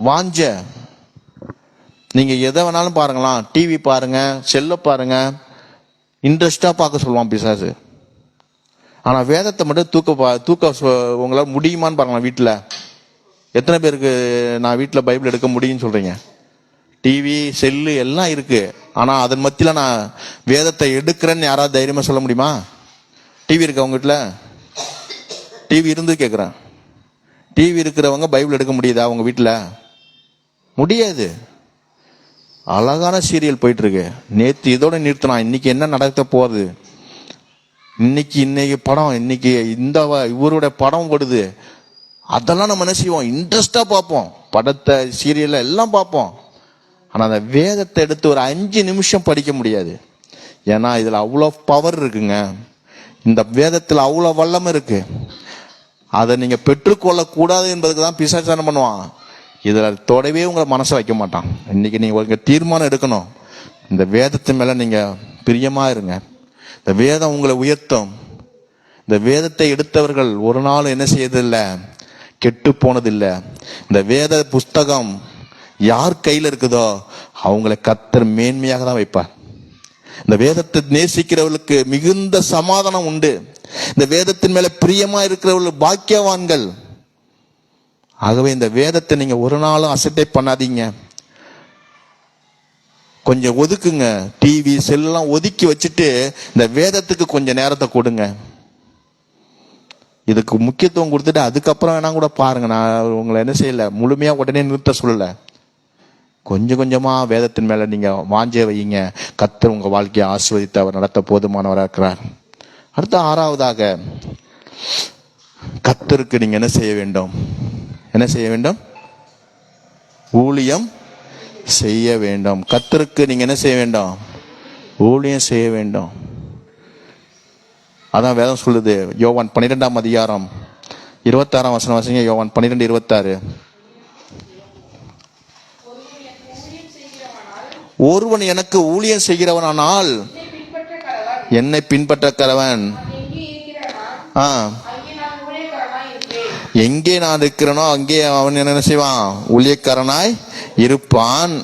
வாஞ்ச. நீங்க எதை வேணாலும் பாருங்களாம், டிவி பாருங்க, செல்ல பாருங்க, இன்ட்ரெஸ்டா பார்க்க சொல்லுவான் பிசாசு. ஆனா வேதத்தை மட்டும் தூக்க உங்களால முடியுமான்னு பாருங்களா. வீட்டுல எத்தனை பேருக்கு நான் வீட்டுல பைபிள் எடுக்க முடியும்னு சொல்றீங்க? டிவி, செல்லு எல்லாம் இருக்கு. ஆனா அதன் மத்தியில நான் வேதத்தை எடுக்கிறேன்னு யாராவது தைரியமா சொல்ல முடியுமா? டிவி இருக்கு அவங்க வீட்டுல? டிவி இருந்து கேட்கிறேன், டிவி இருக்கிறவங்க பைபிள் எடுக்க முடியுதா உங்க வீட்டுல? முடியாது. அழகான சீரியல் போயிட்டு இருக்கு. நேத்து இதோட நிறுத்தினா, இன்னைக்கு என்ன நடக்க போகுது, இன்னைக்கு படம், இன்னைக்கு இந்த இவருடைய படம் ஓடுது, அதெல்லாம் நம்ம என்ன செய்வோம்? இன்ட்ரெஸ்டா பார்ப்போம். படத்தை, சீரியல் எல்லாம் பார்ப்போம். ஆனா அந்த வேதத்தை எடுத்து ஒரு 5 நிமிஷம் படிக்க முடியாது. ஏன்னா இதுல அவ்வளோ பவர் இருக்குங்க. இந்த வேதத்துல அவ்வளோ வல்லமை இருக்கு. அதை நீங்க பெற்றுக்கொள்ள கூடாது என்பதுக்கு தான் பிசாசு என்ன பண்ணுவான்? இதுல தொடவே உங்களை மனசை வைக்க மாட்டான். இன்னைக்கு நீங்க ஒரு தீர்மானம் எடுக்கணும். இந்த வேதத்தின் மேல நீங்க பிரியமா இருங்க. இந்த வேதம் உங்களை உயர்த்தும். இந்த வேதத்தை எடுத்தவர்கள் ஒரு நாள் என்ன செய்யறதில்லை? கெட்டு போனதில்லை. இந்த வேத புஸ்தகம் யார் கையில இருக்குதோ அவங்களை கர்த்தர் மேன்மையாக தான் வைப்பார். இந்த வேதத்தை நேசிக்கிறவர்களுக்கு மிகுந்த சமாதானம் உண்டு. இந்த வேதத்தின் மேல பிரியமா இருக்கிறவர்கள் பாக்கியவான்கள். ஆகவே இந்த வேதத்தை நீங்க ஒரு நாளும் அசட்டை பண்ணாதீங்க. கொஞ்சம் ஒதுக்குங்க. டிவி, செல்லாம் ஒதுக்கி வச்சுட்டு இந்த வேதத்துக்கு கொஞ்சம் நேரத்தை கொடுங்க. இதுக்கு முக்கியத்துவம் கொடுத்துட்டு அதுக்கப்புறம் வேணா கூட பாருங்க. நான் உங்களை என்ன செய்யல, முழுமையா உடனே நிறுத்த சொல்லல. கொஞ்சம் கொஞ்சமா வேதத்தின் மேல நீங்க வாஞ்ச வையுங்க. கர்த்தர் உங்க வாழ்க்கையை ஆசீர்வதித்து அவர் நடத்த போதுமானவராக இருக்கிறார். அடுத்த 6வதாக, கர்த்தருக்கு நீங்க என்ன செய்ய வேண்டும்? என்ன செய்ய வேண்டும்? ஊழியம் செய்ய வேண்டும். கர்த்தருக்கு நீங்க என்ன செய்ய வேண்டும்? ஊழியம் செய்ய வேண்டும். அதான் வேதம் சொல்லுது. யோவான் 12ஆம் அதிகாரம் 26ஆம் வசனம் வாசிங்க. யோவான் 12:26. ஒருவன் எனக்கு ஊழியம் செய்கிறவனானால் என்னை பின்பற்ற கடவன். எங்கே நான் இருக்கிறேனோ அங்கே அவன் என்ன செய்வான்? ஊழியக்காரனாய் இருப்பான்.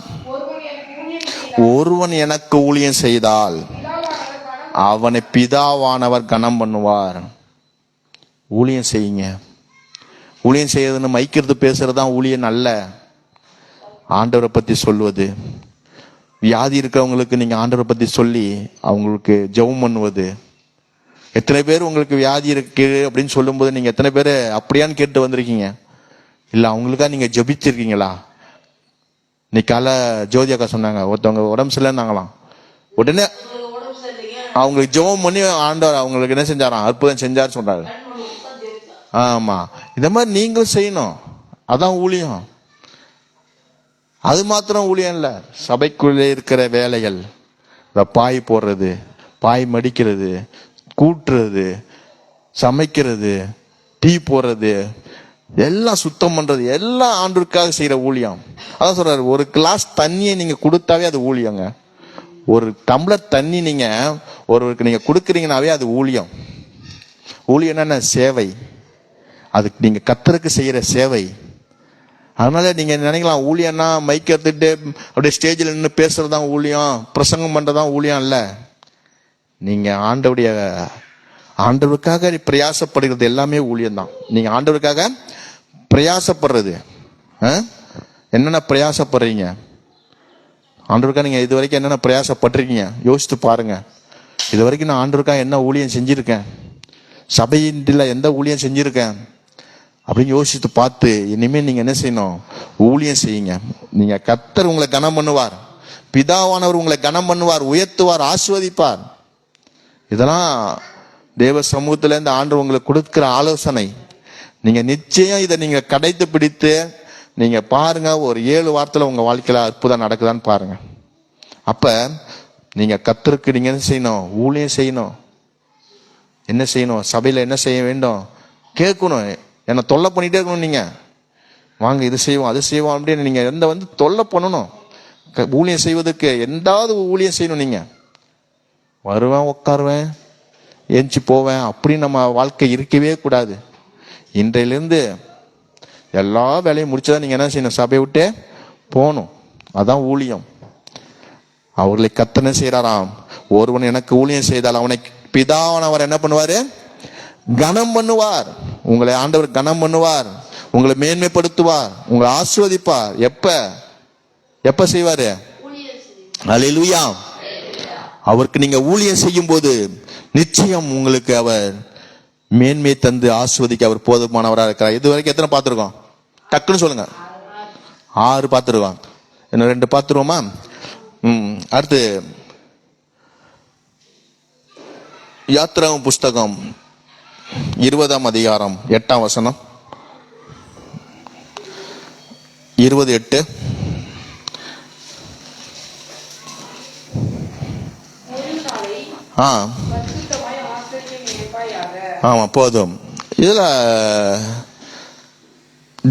ஒருவன் எனக்கு ஊழியம் செய்தால் அவனை பிதாவானவர் கனம் பண்ணுவார். ஊழியம் செய்யுங்க. ஊழியம் செய்யறதுன்னு மைக்கிறது பேசுறதுதான் ஊழியம் அல்ல. ஆண்டவரை பத்தி சொல்வது, வியாதி இருக்கிறவங்களுக்கு நீங்க ஆண்டவரை பத்தி சொல்லி அவங்களுக்கு ஜெபம் பண்ணுவது. எத்தனை பேர் உங்களுக்கு வியாதி இருக்கு அப்படின்னு சொல்லும் போது நீங்க எத்தனை பேர் அப்படியான்னு கேட்டு வந்திருக்கீங்க? இல்ல அவங்களுக்கா நீங்க ஜெபிச்சிருக்கீங்களா? இன்னைக்கு காலை ஜோதி அக்கா சொன்னாங்க, ஒருத்தவங்க உடம்பு சரியில்லைன்னாங்களாம். உடனே அவங்களுக்கு ஜெபம் பண்ணி ஆண்டவர் அவங்களுக்கு என்ன செஞ்சாராம்? அற்புதம் செஞ்சாரு சொல்றாரு. ஆமா, இந்த மாதிரி நீங்களும் செய்யணும். அதான் ஊழியம். அது மாத்திரம் ஊழியம் இல்ல. சபைக்குள்ளே இருக்கிற வேலைகள், பாய் போடுறது, பாய் மடிக்கிறது, கூட்டுறது, சமைக்கிறது, டீ போடுறது, எல்லாம் சுத்தம் பண்றது, எல்லாம் ஆண்டவருக்காக செய்யற ஊழியம். அதான் சொல்றாரு, ஒரு கிளாஸ் தண்ணியை நீங்க கொடுத்தாவே அது ஊழியங்க. ஒரு டம்ளர் தண்ணி நீங்க ஒருவருக்கு நீங்க கொடுக்குறீங்கனாவே அது ஊழியம். ஊழியம் என்ன? சேவை. அதுக்கு நீங்க கர்த்தருக்கு செய்யற சேவை. அதனால நீங்க நினைக்கலாம் ஊழியம்னா மைக் எடுத்துட்டு அப்படியே ஸ்டேஜில் நின்று பேசுறதுதான் ஊழியம், பிரசங்கம் பண்றதுதான் ஊழியம் இல்ல. நீங்க ஆண்டவருக்காக பிரயாசப்படுகிறது எல்லாமே ஊழியம் தான். நீங்க ஆண்டவருக்காக பிரயாசப்படுறது என்னென்ன பிரயாசப்படுறீங்க? ஆண்டவருக்கா நீங்கள் இது வரைக்கும் என்னென்ன பிரயாசப்பட்டிருக்கீங்க யோசித்து பாருங்க. இது வரைக்கும் நான் ஆண்டவருக்கா என்ன ஊழியம் செஞ்சுருக்கேன், சபையின்ல எந்த ஊழியம் செஞ்சுருக்கேன் அப்படின்னு யோசித்து பார்த்து இனிமேல் நீங்கள் என்ன செய்யணும், ஊழியம் செய்யுங்க. நீங்கள் கர்த்தர் உங்களை கனம் பண்ணுவார், பிதாவானவர் உங்களை கனம் பண்ணுவார், உயர்த்துவார், ஆசீர்வதிப்பார். இதெல்லாம் தேவ சமூகத்துல இந்த ஆண்டவர் உங்களுக்கு கொடுக்கிற ஆலோசனை. நீங்க நிச்சயம் இதை நீங்க கடைத்து பிடித்து நீங்க பாருங்க, ஒரு 7 வாரத்துல உங்க வாழ்க்கையில அற்புதம் நடக்குதான்னு பாருங்க. அப்ப நீங்க கர்த்தருக்கு நீங்க என்ன செய்யணும், ஊழியம் செய்யணும். என்ன செய்யணும், சபையில என்ன செய்ய வேண்டும், கேட்கணும். என்ன தொல்லை பண்ணிட்டே இருக்கணும். நீங்க வாங்க இது செய்வோம் அது செய்வோம் அப்படின்னு நீங்க தொல்லை பண்ணணும். ஊழியம் செய்வதற்கு எந்தாவது ஊழியம் செய்யணும். நீங்க வருவேன் உட்காருவேன் ஏஞ்சி போவேன் அப்படின்னு நம்ம வாழ்க்கை இருக்கவே கூடாது. இன்றையிலிருந்து எல்லா வேலையும் முடிச்சதான் நீங்க என்ன செய்யணும், சபையை விட்டே போகணும். அதான் ஊழியம். அவர்களை கர்த்தர் செய்யறாராம், ஒருவன் எனக்கு ஊழியம் செய்தால் அவனை பிதாவானவர் என்ன பண்ணுவாரு, கனம் பண்ணுவார். உங்களை ஆண்டவர் கனம் பண்ணுவார், உங்களை மேன்மைப்படுத்துவார், உங்களை ஆசீர்வதிப்பார். எப்ப செய்வாரு, அல்லேலூயா. அவருக்கு நீங்க ஊழியம் செய்யும் போது நிச்சயம் உங்களுக்கு அவர் மேன்மை தந்து ஆஸ்வதிக்க அவர் போதுமானவராக இருக்கிறார். இது வரைக்கும் எத்தனை பார்த்துருக்கோம், டக்குன்னு சொல்லுங்க. 6 பார்த்துருக்கோம், இன்னும் 2 பார்த்துருவோமா? அடுத்து யாத்திராவும் புஸ்தகம் 20ஆம் அதிகாரம் 8ஆம் வசனம், 20:8. ஆமா போதும். இதுல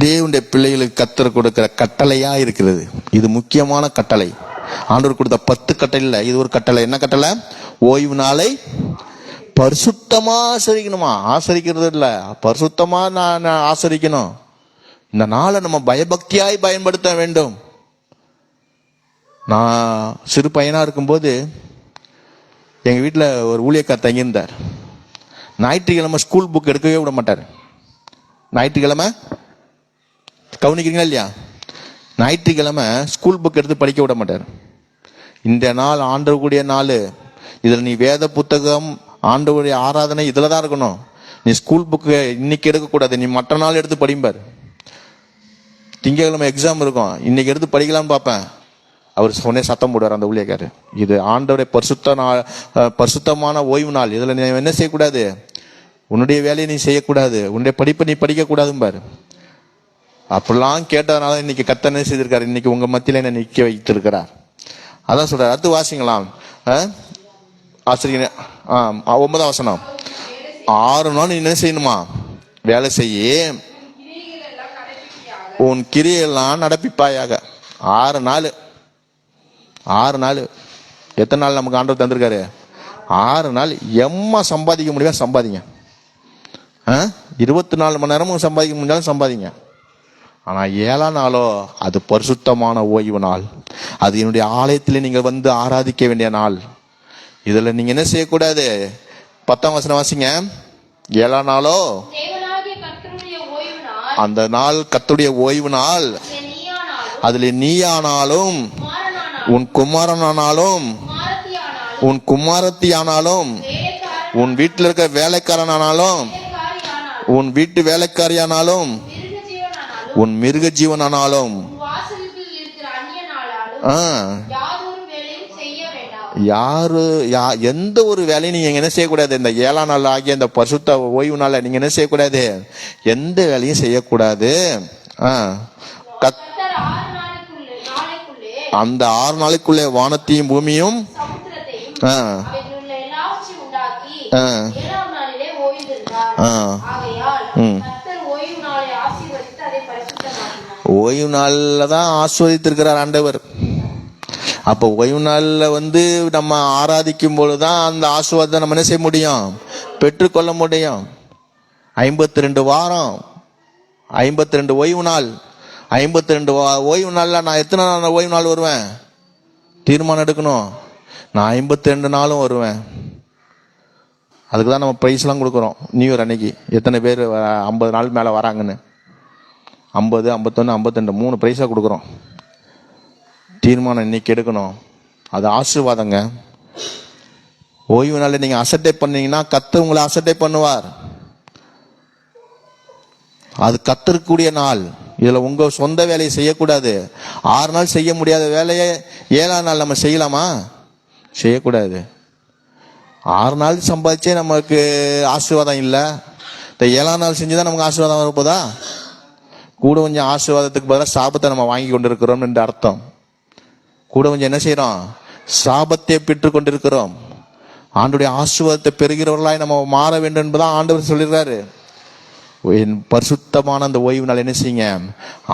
தேவனுடைய பிள்ளைகளுக்கு கர்த்தர் கொடுக்கிற கட்டளையா இருக்கிறது. இது முக்கியமான கட்டளை. ஆண்டவர் கொடுத்த 10 கட்டளை இல்ல, இது ஒரு கட்டளை. என்ன கட்டளை? ஓய்வு நாளை பரிசுத்தமா ஆசரிக்கணுமா. ஆசரிக்கிறது இல்ல, பரிசுத்தமா நான் ஆசரிக்கணும். இந்த நாளை நம்ம பயபக்தியாய் பயன்படுத்த வேண்டும். நான் சிறு பையனா இருக்கும்போது எங்க வீட்டுல ஒரு ஊழியக்கார் தங்கியிருந்தார். ஞாயிற்றுக்கிழமை ஸ்கூல் புக் எடுக்கவே விட மாட்டார். ஞாயிற்றுக்கிழமை கவனிக்கிறீங்களா இல்லையா? ஞாயிற்றுக்கிழமை ஸ்கூல் புக் எடுத்து படிக்க விட மாட்டார். இந்த நாள் ஆண்டவருடைய நாள், இதில் நீ வேத புத்தகம் ஆண்டவருடைய ஆராதனை இதில் தான் இருக்கணும். நீ ஸ்கூல் புக்கு இன்னைக்கு எடுக்கக்கூடாது, நீ மற்ற நாள் எடுத்து படிப்பார். திங்கட்கிழமை எக்ஸாம் இருக்கும், இன்னைக்கு எடுத்து படிக்கலாம்னு பார்ப்பேன். அவர் சொன்னே சத்தம் போடுவார் அந்த ஊழியக்காரு, இது ஆண்டவருடைய பரிசுத்தமான ஓய்வு நாள், இதில் நீ என்ன செய்யக்கூடாது, உன்னுடைய வேலையை நீ செய்யக்கூடாது, உன்னுடைய படிப்பை நீ படிக்கக்கூடாதும் பாரு. அப்படிலாம் கேட்டதுனால இன்னைக்கு கர்த்தர் என்ன செய்திருக்காரு, இன்னைக்கு உங்க மத்தியில என்ன நிக்க வைத்திருக்கிறார். அதான் சொல்றாரு. அடுத்து வாசிங்களாம். ஆசிரியர் 9ஆம் வசனம். 6 நாள் நீ என்ன செய்யணுமா, வேலை செய்ய, உன் கிரியெல்லாம் நடப்பிப்பாயாக. 6 நாள். 6 நாள். எத்தனை நாள் நமக்கு ஆண்டவர் தந்திருக்காரு? 6 நாள். எம்மா சம்பாதிக்க முடியுமா சம்பாதிங்க. 24 மணி நேரமும் சம்பாதிக்க முடிஞ்சாலும் சம்பாதிங்க. ஆனா 7ஆம் நாளோ அது பரிசுத்தமான ஓய்வு நாள். அது என்னுடைய ஆலயத்தில் நீங்கள் வந்து ஆராதிக்க வேண்டிய நாள். இதுல நீங்க என்ன செய்யக்கூடாது. 10ஆம் வசனம் வாசிங்க. 7ஆம் நாளோ அந்த நாள் கர்த்தருடைய ஓய்வு நாள். அதுல நீயானாலும் உன் குமாரனானாலும் உன் குமாரத்தி ஆனாலும் உன் வீட்டில் இருக்க வேலைக்காரனானாலும் உன் வீட்டு வேலைக்காரியானாலும் உன் மிருக ஜீவனானாலும் எந்த ஒரு வேலையும் நீங்க என்ன செய்யக்கூடாது. இந்த 7ஆம் நாள் ஆகிய இந்த பரிசுத்த ஓய்வு நாள நீங்க என்ன செய்யக்கூடாது, எந்த வேலையும் செய்யக்கூடாது. அந்த 6 நாளைக்குள்ளே வானத்தையும் பூமியும் ஓய்வு நாள்ல தான் ஆஸ்வதித்திருக்கிறார் ஆண்டவர். அப்ப ஓய்வு நாள்ல வந்து நம்ம ஆராதிக்கும் பொழுதுதான் அந்த ஆசீர்வாதத்தை நம்ம என்ன செய்ய முடியும், பெற்றுக்கொள்ள முடியும். 52 வாரம், 52 ஓய்வு நாள். 52 ஓய்வு நாள்ல நான் எத்தனை நாள் ஓய்வு நாள் வருவேன் தீர்மானம் எடுக்கணும். நான் 52 நாளும் வருவேன். அதுக்கு தான் நம்ம ப்ரைஸ் எல்லாம் கொடுக்குறோம். நியூ இயர் அன்னைக்கு எத்தனை பேர் 50 நாள் மேல வராங்கன்னு 50, 51, 52 3 ப்ரைஸா கொடுக்குறோம். தீர்மானம் இன்னைக்கு எடுக்கணும். அது ஆசீர்வாதங்க. ஓய்வு நாளில் நீங்க அசட்டை பண்ணீங்கன்னா கர்த்தர் உங்களை அசட்டை பண்ணுவார். அது கர்த்தருக்குரிய நாள். இதுல உங்க சொந்த வேலையை செய்யக்கூடாது. 6 நாள் செய்ய முடியாத வேலையை 7ஆம் நாள் நம்ம செய்யலாமா? செய்யக்கூடாது. 6 நாள் சம்பாதிச்சே நமக்கு ஆசீர்வாதம் இல்லை. இந்த 7ஆம் நாள் செஞ்சுதான் நமக்கு ஆசீர்வாதம் வரப்போதா? கூட கொஞ்சம் ஆசீர்வாதத்துக்கு பதிலாக சாபத்தை நம்ம வாங்கி கொண்டிருக்கிறோம் என்று அர்த்தம். கூட கொஞ்சம் என்ன செய்யறோம்? சாபத்தை பெற்று கொண்டிருக்கிறோம். ஆண்டவருடைய ஆசீர்வாதத்தை பெறுகிறவர்களாய் நம்ம மாற வேண்டும் என்பதான் ஆண்டவர் சொல்லிடுறாரு. என் பரிசுத்தமான அந்த ஓய்வு நாள் என்ன செய்யுங்க?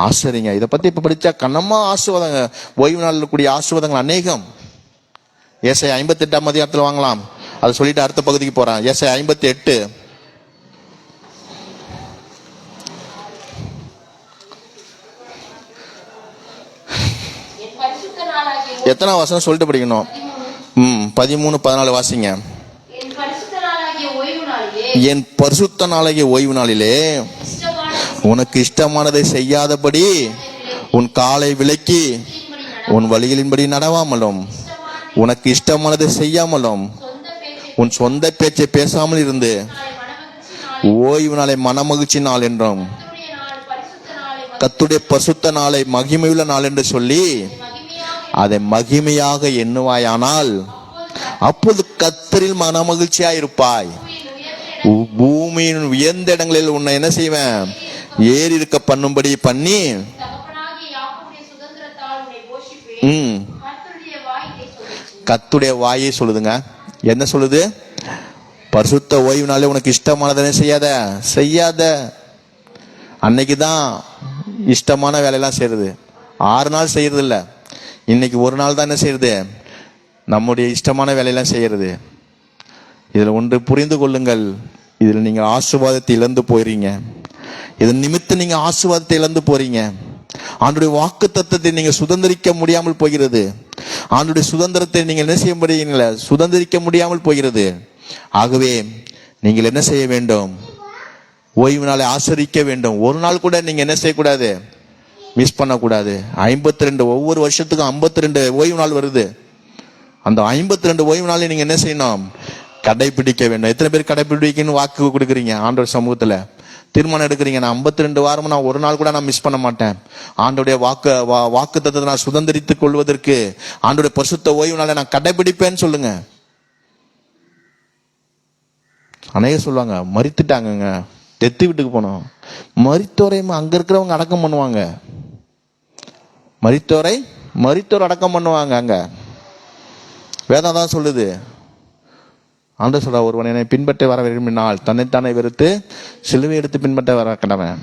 ஆசிரியங்க. இதை பத்தி இப்ப படிச்சா கண்ணமா ஆசீர்வாதங்க. ஓய்வு நாளில் கூடிய ஆசீர்வாதங்கள் அநேகம். ஏசாயா 58ஆம் அதிகாரத்தில் வாங்கலாம். அதை சொல்லிட்டு அடுத்த பகுதிக்கு போறேன். ஏசாயா 58. எத்தனை வசனம் சொல்லிட்டு படிக்கணும்? 13, 14 வாசிங்க. என் பரிசுத்த நாளாகிய ஓய்வு நாளிலே உனக்கு இஷ்டமானதை செய்யாதபடி உன் காலை விலக்கி உன் வழிகளின்படி நடவாமலும் உனக்கு இஷ்டமானதை செய்யாமலும் உன் சொந்த பேச்சை பேசாமல் இருந்து ஓய்வு நாளை மனமகிழ்ச்சி நாள் என்றும் கர்த்தருடைய பரிசுத்த நாளை மகிமையுள்ள நாள் என்று சொல்லி அதை மகிமையாக எண்ணுவாயானால் அப்போது கர்த்தரில் மனமகிழ்ச்சியாயிருப்பாய். பூமியின் உயர்ந்த இடங்களில் உன்னை என்ன செய்வேன்? ஏறி இருக்க பண்ணும்படி பண்ணி. கர்த்தருடைய வாயை சொல்லுதுங்க. என்ன சொல்லுது? பரிசுத்த ஓய்வு நாளே உனக்கு இஷ்டமானதை செய்யாத செய்யாத. அன்னைக்குதான் இஷ்டமான வேலையெல்லாம் செய்யறது. 6 நாள் செய்யறது இல்ல. இன்னைக்கு ஒரு நாள் தான் என்ன செய்யறது? நம்முடைய இஷ்டமான வேலையெல்லாம் செய்யறது. இதுல ஒன்று புரிந்து கொள்ளுங்கள். இதுல நீங்க ஆசீர்வாதத்தை இழந்து போறீங்க. இதன் நிமித்தம் நீங்க ஆசீர்வாதத்தை இழந்து போறீங்க. ஆண்டுடைய வாக்குத்தத்தத்தை நீங்க சுதந்திரிக்க முடியாமல் போகிறது. ஆண்டுடைய சுதந்திரத்தை நீங்க என்ன செய்ய முடியல? சுதந்திரிக்க முடியாமல் போகிறது. ஆகவே நீங்கள் என்ன செய்ய வேண்டும்? ஓய்வு நாளை ஆசரிக்க வேண்டும். ஒரு நாள் கூட நீங்க என்ன செய்யக்கூடாது? மிஸ் பண்ணக்கூடாது. 52 ஒவ்வொரு வருஷத்துக்கும் 52 ஓய்வு நாள் வருது. அந்த 52 ஓய்வு நாளை நீங்க என்ன செய்யணும்? கடைபிடிக்க வேண்டும். எத்தனை பேர் கடைபிடிக்கணும்னு வாக்கு கொடுக்குறீங்க? ஆண்டவர் சமூகத்துல தீர்மானம் எடுக்கிறீங்க. நான் 52 வாரமும் நான் ஒரு நாள் கூட நான் மிஸ் பண்ண மாட்டேன். ஆண்டோடைய வாக்கு தத்தத்தை நான் சுதந்திரித்துக் கொள்வதற்கு ஆண்டோடைய பரிசுத்த ஓய்வு நாளை நான் கடைபிடிப்பேன்னு சொல்லுங்க. அநேக சொல்லுவாங்க மரித்துட்டாங்க, டெத்து வீட்டுக்கு போனோம். மரித்தோரை அங்க இருக்கிறவங்க அடக்கம் பண்ணுவாங்க. மரித்தோர் அடக்கம் பண்ணுவாங்க. அங்க வேதம் தான் சொல்லுது. ஆண்டவர் சொல்ற, ஒருவன் என்னை பின்பற்றி வர விரும்பினால் தன்னைத்தானே வெறுத்து சிலுவை எடுத்து பின்பற்ற வர கடவன்.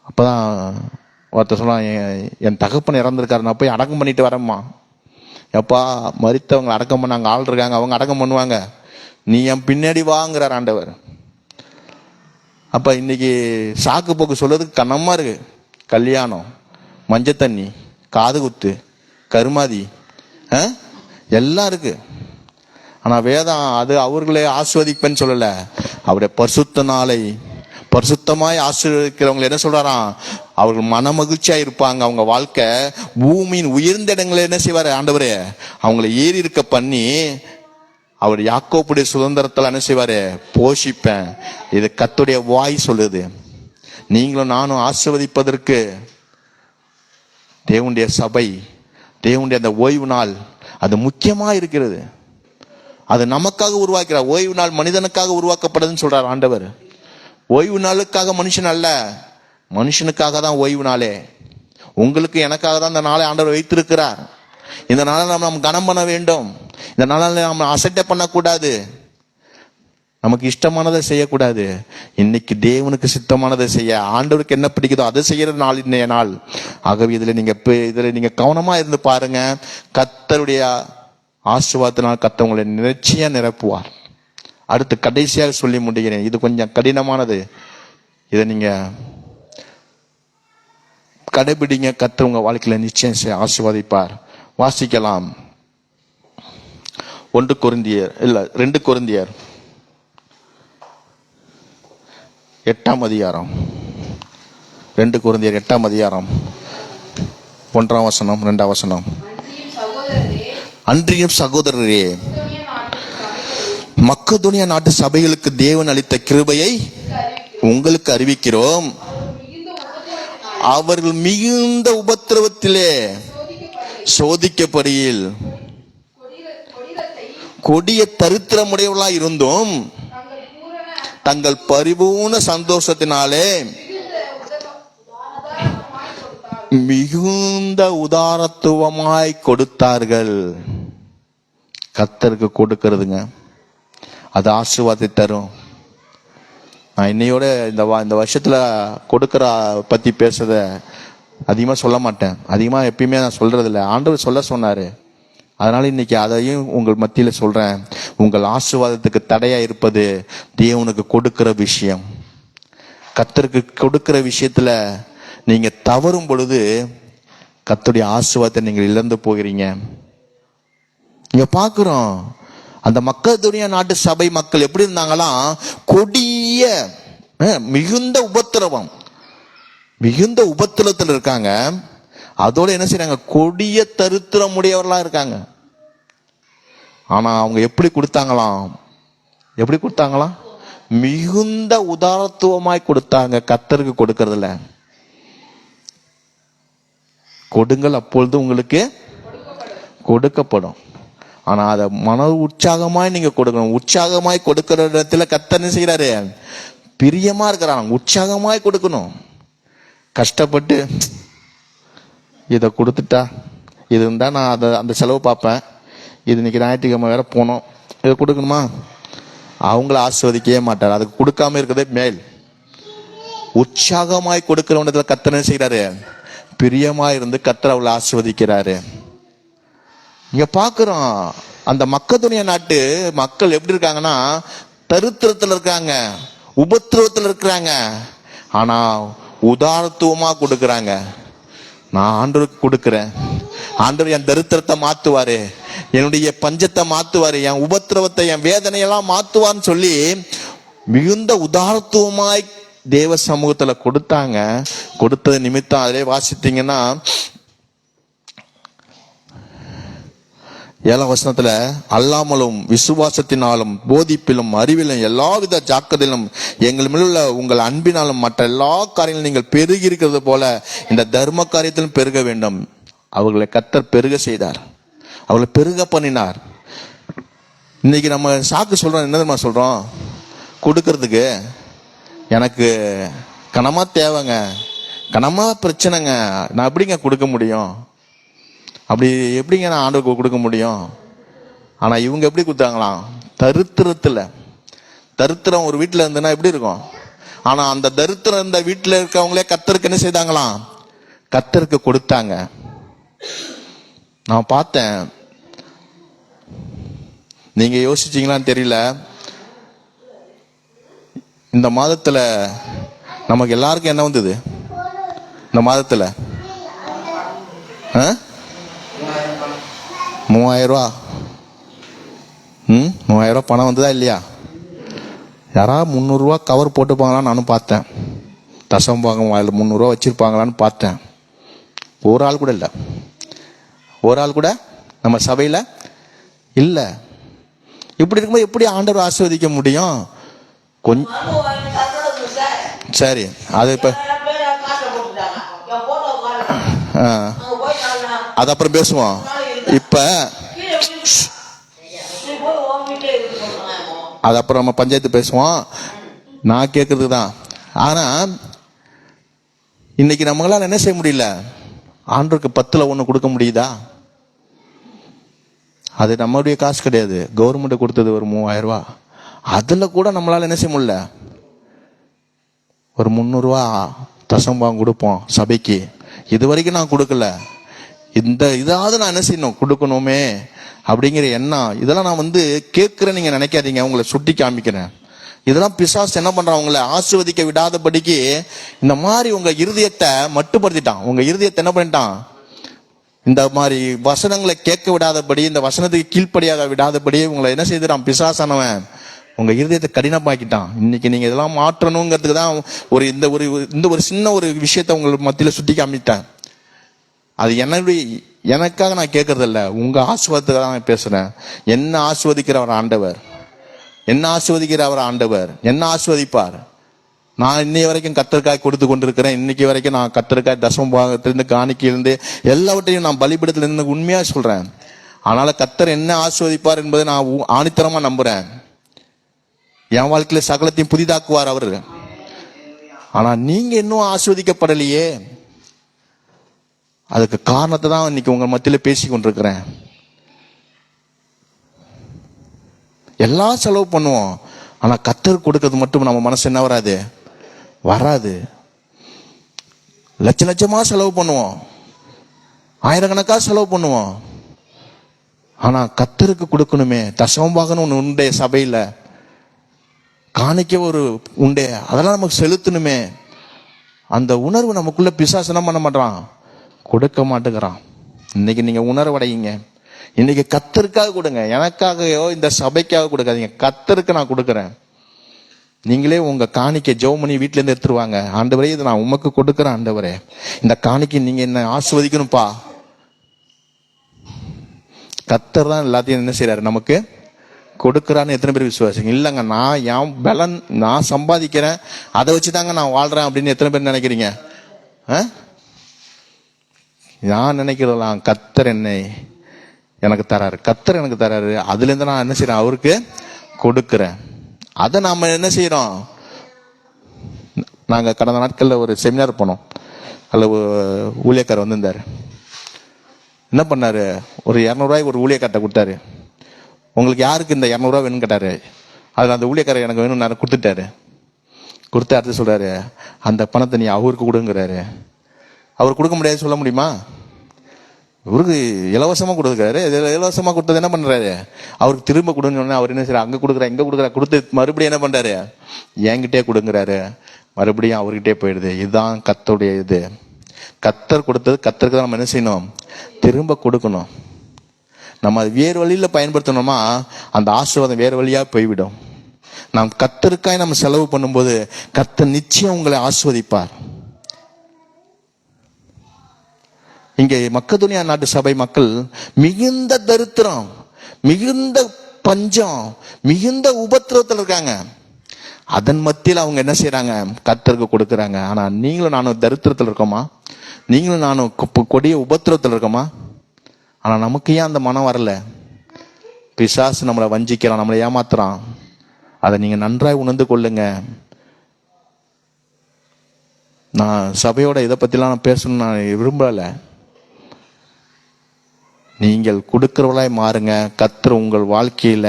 அப்பதான் ஒருத்தர் சொல்லுவான், என் தகப்பன் இறந்திருக்காரு, நான் போய் அடக்கம் பண்ணிட்டு வரேம்மா. எப்பா, மரித்தவங்க அடக்கம் பண்ணாங்க, ஆள் இருக்காங்க, அவங்க அடக்கம் பண்ணுவாங்க, நீ என் பின்னாடி வாங்குறார் ஆண்டவர். அப்ப இன்னைக்கு சாக்கு போக்கு சொல்றதுக்கு கனமா இருக்கு. கல்யாணம், மஞ்சள் தண்ணி, காது குத்து, கருமாதி எல்லாம் இருக்கு. ஆனா வேதம் அது அவர்களே ஆஸ்வதிப்பேன்னு சொல்லல. அவருடைய பரிசுத்த நாளை பரிசுத்தமாய் ஆசீர்வதிக்கிறவங்க என்ன சொல்றாராம்? அவர்கள் மன மகிழ்ச்சியா இருப்பாங்க. அவங்க வாழ்க்கை பூமியின் உயர்ந்த இடங்களை என்ன செய்வாரு ஆண்டவரே? அவங்களை ஏறி இருக்க பண்ணி அவர் யாக்கோப்புடைய சுதந்திரத்தில் என்ன செய்வாரு? போஷிப்பேன். இது கர்த்தருடைய வாய் சொல்லுது. நீங்களும் நானும் ஆசீர்வதிப்பதற்கு தேவனுடைய சபை, தேவனுடைய அந்த ஓய்வு நாள் அது முக்கியமா இருக்கிறது. அது நமக்காக உருவாக்கிறார். ஓய்வு நாள் மனிதனுக்காக உருவாக்கப்படுதுன்னு சொல்றார் ஆண்டவர். ஓய்வு நாளுக்காக மனுஷன் அல்ல, மனுஷனுக்காக தான் ஓய்வு நாளே. உங்களுக்கு எனக்காக தான் இந்த நாளை ஆண்டவர் வைத்திருக்கிறார். இந்த நாளை நாம் கனம் பண்ண வேண்டும். இந்த நாளை நம்ம அசட்டை பண்ணக்கூடாது. நமக்கு இஷ்டமானதை செய்யக்கூடாது. இன்னைக்கு தேவனுக்கு சித்தமானதை செய்ய, ஆண்டவருக்கு என்ன பிடிக்குதோ அதை செய்யற நாள் இன்னைய நாள். ஆகவே இதுல நீங்க கவனமா இருந்து பாருங்க. கர்த்தருடைய ஆசீர்வாதத்தினால் கர்த்தர் உங்களை நிச்சயம் நிரப்புவார். அடுத்து கடைசியாக சொல்லி முடிகிறேன். இது கொஞ்சம் கடினமானது. இதை நீங்க கடைபிடிங்க. கர்த்தர் உங்க வாழ்க்கையில நிச்சயம் ஆசீர்வதிப்பார். வாசிக்கலாம். 2 கொரிந்தியர் 8ஆம் அதிகாரம். 2 கொரிந்தியர் 8ஆம் அதிகாரம் 1ஆம் வசனம் 2ஆம் வசனம். அன்றியும் சகோதரரே, மக்கதோனியா நாட்டு சபைகளுக்கு தேவன் அளித்த கிருபையை உங்களுக்கு அறிவிக்கிறோம். அவர்கள் மிகுந்த உபத்திரவத்திலே சோதிக்கப்படியில் கொடிய தரித்திரமுடையவர்களாய் இருந்தும் தங்கள் பரிபூர்ண சந்தோஷத்தினாலே மிகுந்த உதாரத்துவமாய் கொடுத்தார்கள். கர்த்தருக்கு கொடுக்கிறதுங்க, அது ஆசீர்வாதத்தை தரும். நான் இன்னையோட இந்த வருஷத்துல கொடுக்கிற பத்தி பேசுறத அதிகமா சொல்ல மாட்டேன். அதிகமா எப்பயுமே நான் சொல்றது இல்லை. ஆண்டவர் சொல்ல சொன்னாரு, அதனால இன்னைக்கு அதையும் உங்கள் மத்தியில சொல்றேன். உங்கள் ஆசீர்வாதத்துக்கு தடையா இருப்பது தேவனுக்கு கொடுக்கிற விஷயம். கர்த்தருக்கு கொடுக்கிற விஷயத்துல நீங்க தவறும் பொழுது கர்த்தருடைய ஆசீர்வாதத்தை நீங்கள் இழந்து போகிறீங்க. இங்க பாக்குறோம், அந்த மக்கதோனியா நாட்டு சபை மக்கள் எப்படி இருந்தாங்களாம், கொடிய மிகுந்த உபத்திரவம், மிகுந்த உபத்திரத்தில் இருக்காங்க. அதோட என்ன செய்றாங்க, கொடிய தரித்திரம் உடையவர்களா இருக்காங்க. ஆனா அவங்க எப்படி கொடுத்தாங்களாம், எப்படி கொடுத்தாங்களாம், மிகுந்த உதாரத்துவமாய் கொடுத்தாங்க. கர்த்தருக்கு கொடுக்கறதுல கொடுங்கள், அப்பொழுது உங்களுக்கு கொடுக்கப்படும். ஆனா அதை மன உற்சாகமாய் நீங்க கொடுக்கணும். உற்சாகமாய் கொடுக்கிற இடத்துல கர்த்தர் என்ன செய்யறாரு, பிரியமா இருக்கிறாங்க. உற்சாகமாய் கொடுக்கணும். கஷ்டப்பட்டு இதை கொடுத்துட்டா, இது இருந்தா நான் அதை அந்த செலவு பார்ப்பேன், இது இன்னைக்கு ஞாயிற்றுக்கிழமை வேற போனோம், இதை கொடுக்கணுமா, அவங்கள ஆஸ்வதிக்கவே மாட்டார். அதுக்கு கொடுக்காம இருக்கிறதே மேல். உற்சாகமாய் கொடுக்கிற இடத்துல கர்த்தர் என்ன செய்யறாரு, பிரியமா இருந்து கர்த்தர் அவளை ஆஸ்வதிக்கிறாரு. இங்க பாக்குறோம், அந்த மக்கதோனியா நாட்டு மக்கள் எப்படி இருக்காங்கன்னா, தரித்திரத்துல இருக்காங்க, உபத்திரவத்துல இருக்கிறாங்க. ஆனா உதாரத்துவமா கொடுக்கறாங்க. நான் ஆண்டவருக்கு கொடுக்கிறேன், ஆண்டவர் என் தரித்திரத்தை மாத்துவாரு, என்னுடைய பஞ்சத்தை மாத்துவாரு, என் உபத்திரவத்தை என் வேதனையெல்லாம் மாத்துவான்னு சொல்லி மிகுந்த உதாரத்துவமாய் தேவ சமூகத்துல கொடுத்தாங்க. கொடுத்தது நிமித்தம் அதிலே வாசித்தீங்கன்னா 7ஆம் வசனத்துல, அல்லாமலும் விசுவாசத்தினாலும் போதிப்பிலும் அறிவிலும் எல்லாவித ஜாக்கிரதையிலும் எங்கள் மேலுள்ள உங்கள் அன்பினாலும் மற்ற எல்லா காரியங்களும் நீங்கள் பெருகி இருக்கிறது போல இந்த தர்ம காரியத்திலும் பெருக வேண்டும். அவர்களை கர்த்தர் பெருக செய்தார், அவர்களை பெருக பண்ணினார். இன்னைக்கு நம்ம சாக்கு சொல்றோம், என்ன தெரியுமா சொல்றோம், கொடுக்கறதுக்கு எனக்கு கனமா தேவைங்க, கனமா பிரச்சனைங்க, நான் எப்படிங்க கொடுக்க முடியும், அப்படி எப்படிங்க நான் ஆண்டவருக்கு கொடுக்க முடியும். ஆனா இவங்க எப்படி கொடுத்தாங்களாம், தரித்திரத்துல. தரித்திரம் ஒரு வீட்டுல இருந்ததுன்னா எப்படி இருக்கும், ஆனா அந்த தரித்திரம் இந்த வீட்டுல இருக்கவங்களே கர்த்தருக்கு என்ன செய்தாங்களாம், கர்த்தருக்கு கொடுத்தாங்க. நான் பார்த்தேன், நீங்க யோசிச்சீங்களான்னு தெரியல, இந்த மாதத்துல நமக்கு எல்லாருக்கும் என்ன வந்தது, இந்த மாதத்துல 3000 ரூபா. 3000 ரூபா பணம் வந்ததா இல்லையா? யாராவது 300 ரூபா கவர் போட்டுப்பாங்களான்னு நானும் பார்த்தேன். தசம்பாகம் 300 ரூபா வச்சிருப்பாங்களான்னு பார்த்தேன். ஒரு ஆள் கூட இல்லை, ஒரு ஆள் கூட நம்ம சபையில இல்ல. இப்படி இருக்கும்போது எப்படி ஆண்டவர் ஆசீர்வதிக்க முடியும்? கொஞ்சம் சரி, அது இப்ப அது அப்புறம் பேசுவோம். இப்ப அது அப்புறம் நம்ம பஞ்சாயத்து பேசுவோம். நான் கேட்கறது தான். ஆனா இன்னைக்கு நம்மளால என்ன செய்ய முடியல, ஆண்டவருக்கு 10ல் 1 கொடுக்க முடியுதா? அது நம்மளுடைய காசு கிடையாது, கவர்மெண்ட் கொடுத்தது ஒரு 3000 ரூபா. அதுல கூட நம்மளால என்ன செய்ய முடியல. ஒரு 300 ரூபா தசம்பாகம் கொடுப்போம் சபைக்கு, இது வரைக்கும் நான் கொடுக்கல. இந்த இதாவது நான் என்ன செய்யணும், கொடுக்கணுமே அப்படிங்கிற எண்ணம். இதெல்லாம் நான் கேட்கிறேன், நீங்க நினைக்காதீங்க, உங்களை சுட்டி காமிக்கிறேன். இதெல்லாம் பிசாசு என்ன பண்றான், உங்களை ஆசீர்வதிக்க விடாதபடிக்கு இந்த மாதிரி உங்க இருதயத்தை மட்டுப்படுத்திட்டான். உங்க இருதயத்தை என்ன பண்ணிட்டான், இந்த மாதிரி வசனங்களை கேட்க விடாதபடி, இந்த வசனத்துக்கு கீழ்ப்படியாக விடாதபடி உங்களை என்ன செய்துறான் பிசாசானவன், உங்க இருதயத்தை கடினமாக்கிட்டான். இன்னைக்கு நீங்க இதெல்லாம் மாற்றணுங்கிறதுக்கு தான் இந்த ஒரு சின்ன ஒரு விஷயத்த உங்களுக்கு மத்தியில சுட்டி காமிட்டேன். அது எனக்காக நான் கேட்கறது இல்ல, உங்க ஆசீர்வாதத்துக்காக நான் பேசுறேன். என்ன ஆசீர்வதிக்கிறவர் ஆண்டவர், என்ன ஆசீர்வதிக்கிறவர் ஆண்டவர், என்ன ஆசீர்வதிப்பார். நான் இன்னைய வரைக்கும் கத்தருக்காய் கொடுத்து கொண்டிருக்கிறேன். இன்னைக்கு வரைக்கும் நான் கத்தருக்காய் தசம பாகத்திலிருந்து காணிக்கையிலிருந்து எல்லாவற்றையும் நான் பலிபீடத்திலிருந்து உண்மையா சொல்றேன். அதனால கத்தர் என்ன ஆசீர்வதிப்பார் என்பதை நான் ஆணித்தரமா நம்புறேன். என் வாழ்க்கையில சகலத்தையும் புதிதாக்குவார் அவரு. ஆனா நீங்க இன்னும் ஆசீர்வதிக்கப்படலையே. அதுக்கு காரணத்தை தான் இன்னைக்கு உங்க மத்தியில பேசி கொண்டிருக்கிறேன். எல்லாம் செலவு பண்ணுவோம், ஆனா கத்தர் கொடுக்கறது மட்டும் நம்ம மனசு என்ன வராது. லட்ச லட்சமா செலவு பண்ணுவோம், ஆயிரக்கணக்கா செலவு பண்ணுவோம். ஆனா கத்தருக்கு கொடுக்கணுமே. தசமபாகன்னு ஒண்ணு உண்டே சபையில, காணிக்க ஒரு உண்டே, அதெல்லாம் நமக்கு செலுத்தணுமே. அந்த உணர்வு நமக்குள்ள பிசாசு என்ன பண்ண மாட்டான், கொடுக்க மாட்டேங்கிறான். இன்னைக்கு நீங்க உணர்வடையுங்க. இன்னைக்கு கத்தருக்காக கொடுங்க, எனக்காகவோ இந்த சபைக்காக கொடுக்காதீங்க. கத்தருக்கு நான் கொடுக்கறேன். நீங்களே உங்க காணிக்கை ஜெபம் பண்ணி வீட்டுல இருந்து எடுத்துருவாங்க. ஆண்டவரே, இதை நான் உமக்கு கொடுக்கறேன். ஆண்டவரே, இந்த காணிக்கை நீங்க என்ன ஆசீர்வதிக்கணும்பா. கத்தர் தான் எல்லாத்தையும் என்ன செய்யறாரு, நமக்கு கொடுக்கறான்னு எத்தனை பேர் விசுவாசிங்க? இல்லைங்க, நான் என் பலன் நான் சம்பாதிக்கிறேன், அதை வச்சுதாங்க நான் வாழ்றேன் அப்படின்னு எத்தனை பேர் நினைக்கிறீங்க? நான் நினைக்கிறதெல்லாம் கத்தர் எனக்கு தராரு, கத்தர் எனக்கு தராரு. அதுல இருந்து நான் என்ன செய்யறேன், அவருக்கு கொடுக்கிறேன். அதை நாம என்ன செய்யறோம். நாங்க கடந்த நாட்கள்ல ஒரு செமினார் போனோம். அதுல ஊழியக்காரர் வந்திருந்தாரு. என்ன பண்ணாரு, ஒரு 200 ரூபாய்க்கு ஒரு ஊழியக்கார்ட்ட கொடுத்தாரு. உங்களுக்கு யாருக்கு இந்த 200 ரூபாய் வேணும்னு கேட்டாரு. அதுல அந்த ஊழியக்காரர் எனக்கு வேணும் கொடுத்துட்டாரு. கொடுத்து அடுத்து சொல்றாரு, அந்த பணத்தை நீ அவருக்கு கொடுங்கிறாரு. அவர் கொடுக்க முடியாது சொல்ல முடியுமா? இவருக்கு இலவசமா கொடுக்குறாரு. இலவசமா கொடுத்தது என்ன பண்றாரு, அவருக்கு திரும்ப கொடுன்னு. அவர் என்ன செய்யறாரு, அங்க கொடுக்குற இங்க கொடுக்குற கொடுத்து மறுபடியும் என்ன பண்றாரு, என்கிட்டே கொடுங்கிறாரு. மறுபடியும் அவர்கிட்டே போயிடுது. இதுதான் கத்தருடைய இது. கத்தர் கொடுத்தது கத்தருக்கு தான் நம்ம என்ன செய்யணும், திரும்ப கொடுக்கணும். நம்ம அது வேறு வழியில பயன்படுத்தணுமா, அந்த ஆசீர்வாதம் வேறு வழியா போய்விடும். நாம் கத்தருக்காய் நம்ம செலவு பண்ணும்போது கத்தர் நிச்சயம் உங்களை ஆசீர்வதிப்பார். இங்கே மக்கதுனியா நாட்டு சபை மக்கள் மிகுந்த தரித்திரம், மிகுந்த பஞ்சம், மிகுந்த உபத்திரவத்தில் இருக்காங்க. அதன் மத்தியில் அவங்க என்ன செய்யறாங்க, கர்த்தருக்கு கொடுக்கறாங்க. ஆனா நீங்களும் நானும் தரித்திரத்தில் இருக்கோமா? நீங்களும் நானும் கொடிய உபத்திரவத்தில் இருக்கோமா? ஆனா நமக்கு ஏன் அந்த மனம் வரல? பிசாசு நம்மளை வஞ்சிக்கிறான், நம்மளை ஏமாத்துறான். அதை நீங்க நன்றாய் உணர்ந்து கொள்ளுங்க. நான் சபையோட இதை பத்திலாம் நான் பேசணும்னு நான் விரும்பல. நீங்கள் கொடுக்கிறவளாய் மாறுங்க. கர்த்தர் உங்கள் வாழ்க்கையில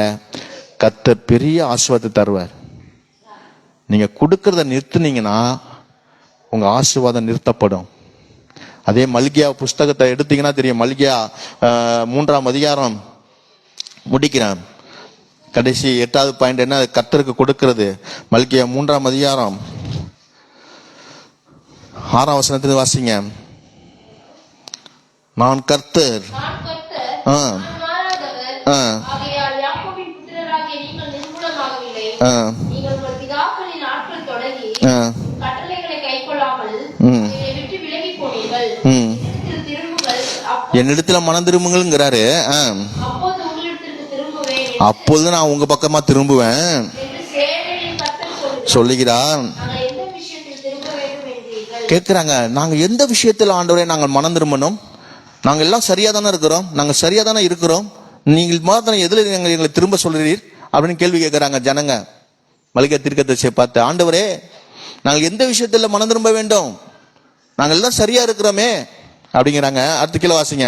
கர்த்தர் பெரிய ஆசீர்வாதத்தை தருவார். நீங்க கொடுக்கறத நிறுத்துனீங்கன்னா உங்க ஆசீர்வாதம் நிறுத்தப்படும். அதே மல்கியா புஸ்தகத்தை எடுத்தீங்கன்னா தெரியும். மல்கியா 3ஆம் அதிகாரம் முடிக்கிறேன். கடைசி 8வது பாயிண்ட் என்ன, கர்த்தருக்கு கொடுக்கிறது. மல்கியா 3ஆம் அதிகாரம் 6ஆம் வசனத்திலிருந்து வாசிங்க. நான் கர்த்தர் என்னிடத்துல மனம் திரும்புங்கிறாரு. அப்போது நான் உங்க பக்கமா திரும்புவேன் சொல்லுகிறார். கேட்கிறாங்க, நாங்க எந்த விஷயத்துல ஆண்டவரே நாங்கள் மனம் திரும்பணும்? நாங்க எல்லாம் சரியா தானே இருக்கிறோம், நாங்க சரியா தானே இருக்கிறோம், நீங்கள் மாத்திரம் எதுல எங்களை திரும்ப சொல்றீர் அப்படின்னு கேள்வி கேட்கிறாங்க ஜனங்க. மல்கியா தீர்க்கதரிசியை பார்த்து, ஆண்டவரே நாங்கள் எந்த விஷயத்துல மனம் திரும்ப வேண்டும்? நாங்கள் எல்லாம் சரியா இருக்கிறோமே அப்படிங்கிறாங்க. அடுத்த கீழே வாசிங்க.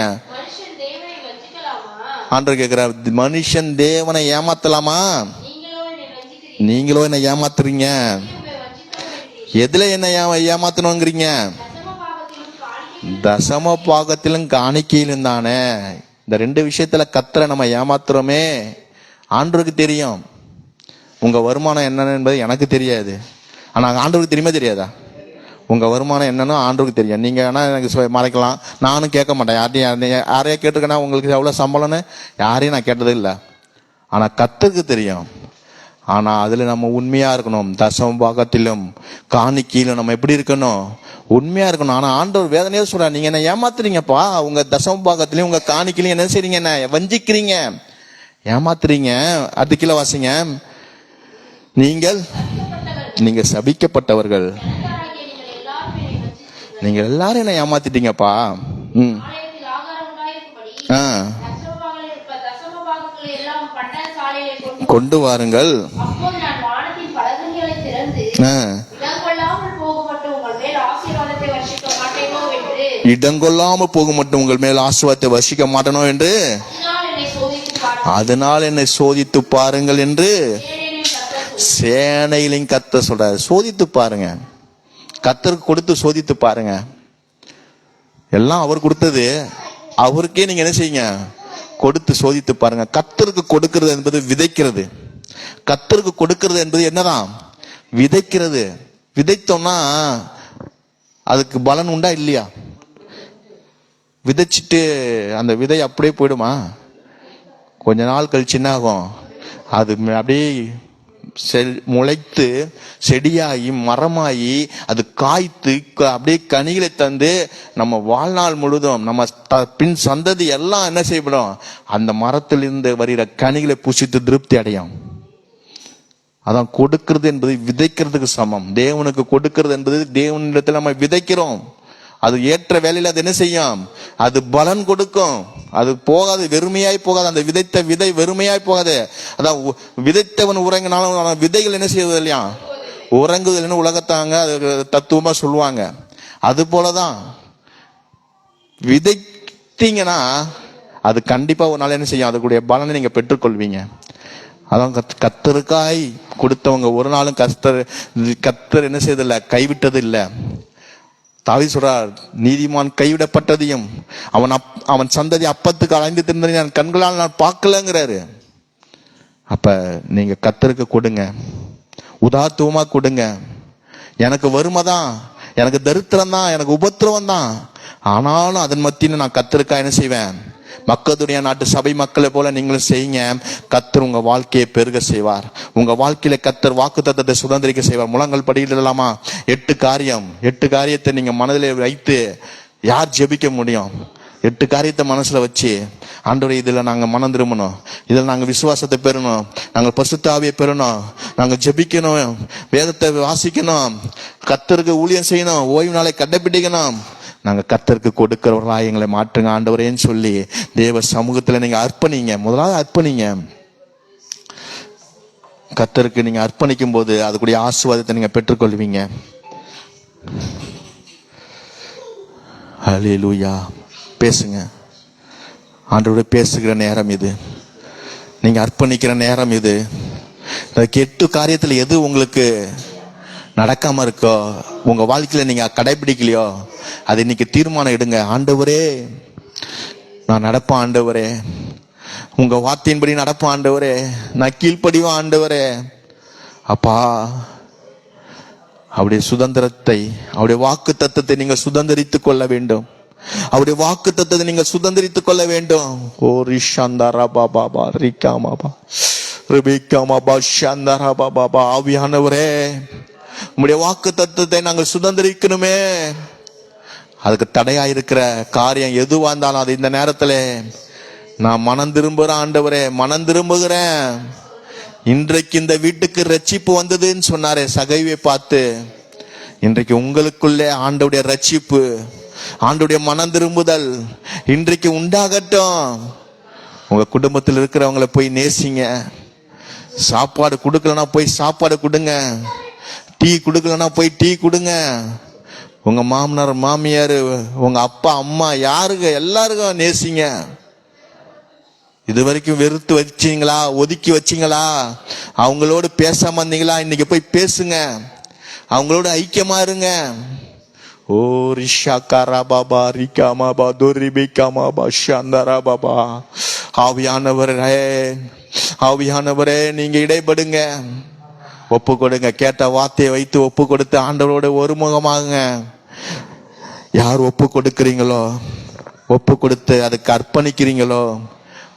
ஆண்டவர் கேட்கிறார், மனுஷன் தேவனை ஏமாத்தலாமா? நீங்களோ என்ன ஏமாத்துறீங்க? எதுல என்ன ஏமாத்தணுங்கிறீங்க? தசம பாகத்திலும் காணிக்கையிலும் தானே. இந்த 2 விஷயத்துல கர்த்தரை நம்ம ஏமாத்துறோமே. ஆண்டவருக்கு தெரியும். உங்க வருமானம் என்னன்னு என்பது எனக்கு தெரியாது, ஆனா ஆண்டவருக்கு தெரியுமா தெரியாதா? உங்க வருமானம் என்னன்னு ஆண்டவருக்கு தெரியும். நீங்க வேணா எனக்கு மறைக்கலாம், நானும் கேட்க மாட்டேன். யாரையா கேட்டிருக்கேன்னா உங்களுக்கு எவ்வளவு சம்பளம்னு யாரையும் நான் கேட்டது இல்லை. ஆனா கர்த்தருக்கு தெரியும். ஆனா அதுல நம்ம உண்மையா இருக்கணும். தசம பாகத்திலும் காணிக்கையிலும் நம்ம எப்படி இருக்கணும்? உண்மையா இருக்கணும். ஆனா ஆண்டவர் வேதனையே சொல்றார், நீங்க என்ன ஏமாத்துறீங்கப்பா. உங்க தசம பாகத்திலையும் உங்க காணிக்கையிலும் என்ன செய்றீங்க? என்ன வஞ்சிக்கிறீங்க, ஏமாத்துறீங்க. அது கீழே வாசிங்க. நீங்க சபிக்கப்பட்டவர்கள், நீங்க எல்லாரும் என்ன ஏமாத்திட்டீங்கப்பா. கொண்டு வாருங்கள், இடங்கொள்ளாமல் போக மட்டும் உங்கள் மேல் ஆசீர்வாதத்தை வர்ஷிக்க மாட்டேனோ என்று, அதனால் என்னை சோதித்து பாருங்கள் என்று சேனையிலையும் கர்த்தர் சொல்றாரு. சோதித்து பாருங்க, கர்த்தருக்கு கொடுத்து சோதித்து பாருங்க. எல்லாம் அவர் கொடுத்தது, அவருக்கே நீங்க என்ன செய்யுங்க? கொடுத்து சோதித்து பாருங்க. கர்த்தருக்கு கொடுக்கிறது என்பது விதைக்கிறது. கர்த்தருக்கு கொடுக்கிறது என்பது என்னதான்? விதைக்கிறது. விதைத்தோம்னா அதுக்கு பலன் உண்டா இல்லையா? விதைச்சிட்டு அந்த விதை அப்படியே போயிடுமா? கொஞ்ச நாள் கழிச்சு என்ன ஆகும்? அது அப்படியே முளைத்து செடியாகி மரமாகி அது காய்த்து அப்படியே கனிகளை தந்து நம்ம வாழ்நாள் முழுதும் நம்ம பின் சந்ததி எல்லாம் என்ன செய்யப்படும்? அந்த மரத்திலிருந்து வருகிற கனிகளை புசித்து திருப்தி அடையும். அதான் கொடுக்கிறது என்பது விதைக்கிறதுக்கு சமம். தேவனுக்கு கொடுக்கிறது என்பது தேவனிடத்தில் நம்ம விதைக்கிறோம். அது ஏற்ற வேலையில் அது என்ன செய்யும்? அது பலன் கொடுக்கும். அது போகாது, வெறுமையாய் போகாது. அந்த விதைத்த விதை வெறுமையாய் போகாது. அதான் விதைத்தவன் உறங்கினாலும் விதைகள் என்ன செய்வது இல்லையா? உறங்குதல்னு உலகத்தாங்க அது தத்துவமா சொல்லுவாங்க. அது போலதான் விதைத்தீங்கன்னா அது கண்டிப்பா ஒரு நாள் என்ன செய்யும்? அதுக்குடைய பலனை நீங்க பெற்றுக்கொள்வீங்க. அதான் கர்த்தருக்காய் கொடுத்தவங்க ஒரு நாளும் கர்த்தர் என்ன செய்யதில்லை? கைவிட்டது இல்லை. தாவீது சொல்றார், நீதிமான் கைவிடப்பட்டதையும் அவன் சந்ததி அப்பத்துக்கு அலைந்து திறந்ததை நான் கண்களால் நான் பார்க்கலங்கிறாரு. அப்ப நீங்க கர்த்தருக்கு கொடுங்க, உதார்த்துவமா கொடுங்க. எனக்கு வறுமை தான், எனக்கு தரித்திரம் தான், எனக்கு உபத்திரவம் தான், ஆனாலும் அதன் மத்தியில நான் கர்த்தருக்காக என்ன செய்வேன்? மக்களுடைய நாட்டு சபை மக்களை போல நீங்களும் செய்யுங்க. கர்த்தர் உங்க வாழ்க்கையை பெருக செய்வார். உங்க வாழ்க்கையில கர்த்தர் வாக்குத்தத்தத்தை சுதந்திரிக்க செய்வார். முழங்கள் படியிடலாமா? 8 காரியத்தை நீங்க மனதில் வைத்து யார் ஜெபிக்க முடியும்? 8 காரியத்தை மனசுல வச்சு, ஆண்டவரே இதுல நாங்க மனம் திரும்பணும், இதுல நாங்க விசுவாசத்தை பெறணும், நாங்க பரிசுத்த ஆவியை பெறணும், நாங்க ஜெபிக்கணும், வேதத்தை வாசிக்கணும், கர்த்தருக்கு ஊழியம் செய்யணும், ஓய்வு நாளை கடைபிடிக்கணும், நாங்க கர்த்தருக்கு கொடுக்கிறவர்களா எங்களை மாற்றுங்க ஆண்டவரேன்னு சொல்லி தேவ சமூகத்துல நீங்க அர்ப்பணிங்க. முதலாவது அர்ப்பணிங்க. கர்த்தருக்கு நீங்க அர்ப்பணிக்கும் போது அதுக்குடைய ஆசீர்வாதத்தை நீங்க பெற்றுக்கொள்வீங்க. ஹல்லேலூயா. பேசுங்க, ஆண்டவரோட பேசுகிற நேரம் இது. நீங்க அர்ப்பணிக்கிற நேரம் இது. 8 காரியத்துல எது உங்களுக்கு நடக்காம இருக்கோ, உங்க வாழ்க்கையில நீங்க கடைபிடிக்கலையோ, அது இன்னைக்கு தீர்மானம் எடுங்க. ஆண்டவரே நான் நடப்பேன், ஆண்டவரே உங்க வார்த்தையின்படி நடப்பேன், ஆண்டவரே நான் கீழ்ப்படிவேன், ஆண்டவரே. அப்பா அவருடைய சுதந்திரத்தை, அவருடைய வாக்கு தத்தத்தை நீங்க சுதந்திரித்துக் கொள்ள வேண்டும். அவருடைய வாக்கு தத்தத்தை நீங்க சுதந்திரித்துக் கொள்ள வேண்டும். ஓ ரிஷாந்தாரா பாபா ரிகாமாபா ரிபிகாமாபா ஷாந்தாரா பாபா. ஆவியானவரே உம்முடைய வாக்கு தத்தத்தை நாங்கள் சுதந்திரிக்கணுமே. அதுக்கு தடையா இருக்கிற காரியம் எதுவா இருந்தாலும் அது இந்த நேரத்துல நான் மனம் திரும்புறேன் ஆண்டவரே, மனம் திரும்புகிறேன். இன்றைக்கு இந்த வீட்டுக்கு ரட்சிப்பு வந்ததுன்னு சொன்னாரே சகைவை பார்த்து, இன்றைக்கு உங்களுக்குள்ளே ஆண்டவுடைய ரட்சிப்பு, ஆண்டவுடைய மனம் திரும்புதல் இன்றைக்கு உண்டாகட்டும். உங்க குடும்பத்தில் இருக்கிறவங்களை போய் நேசிங்க. சாப்பாடு கொடுக்கலன்னா போய் சாப்பாடு கொடுங்க. டீ கொடுக்கலன்னா போய் டீ கொடுங்க. உங்க மாமனார் மாமியார், உங்க அப்பா அம்மா, யாருங்க எல்லாருக்கும் நேசிங்க. இது வரைக்கும் வெறுத்து வச்சீங்களா, ஒதுக்கி வச்சீங்களா, அவங்களோடு பேசாம இருந்தீங்களா, இன்னைக்கு போய் பேசுங்க, அவங்களோட ஐக்கியமா இருங்க. ஓ ரிஷா காரா பாபா ரிகாமா பா துரிபிகாமா பா ஷாந்தரா பாபா. ஆவியானவரே நீங்க இடைப்படுங்க, ஒப்பு கொடுங்க. கேட்ட வார்த்தையை வைத்து ஒப்பு கொடுத்து ஆண்டவரோட ஒருமுகமாகுங்க. யார் ஒப்பு கொடுக்கிறீங்களோ, ஒப்பு கொடுத்து அதுக்கு அர்ப்பணிக்கிறீங்களோ,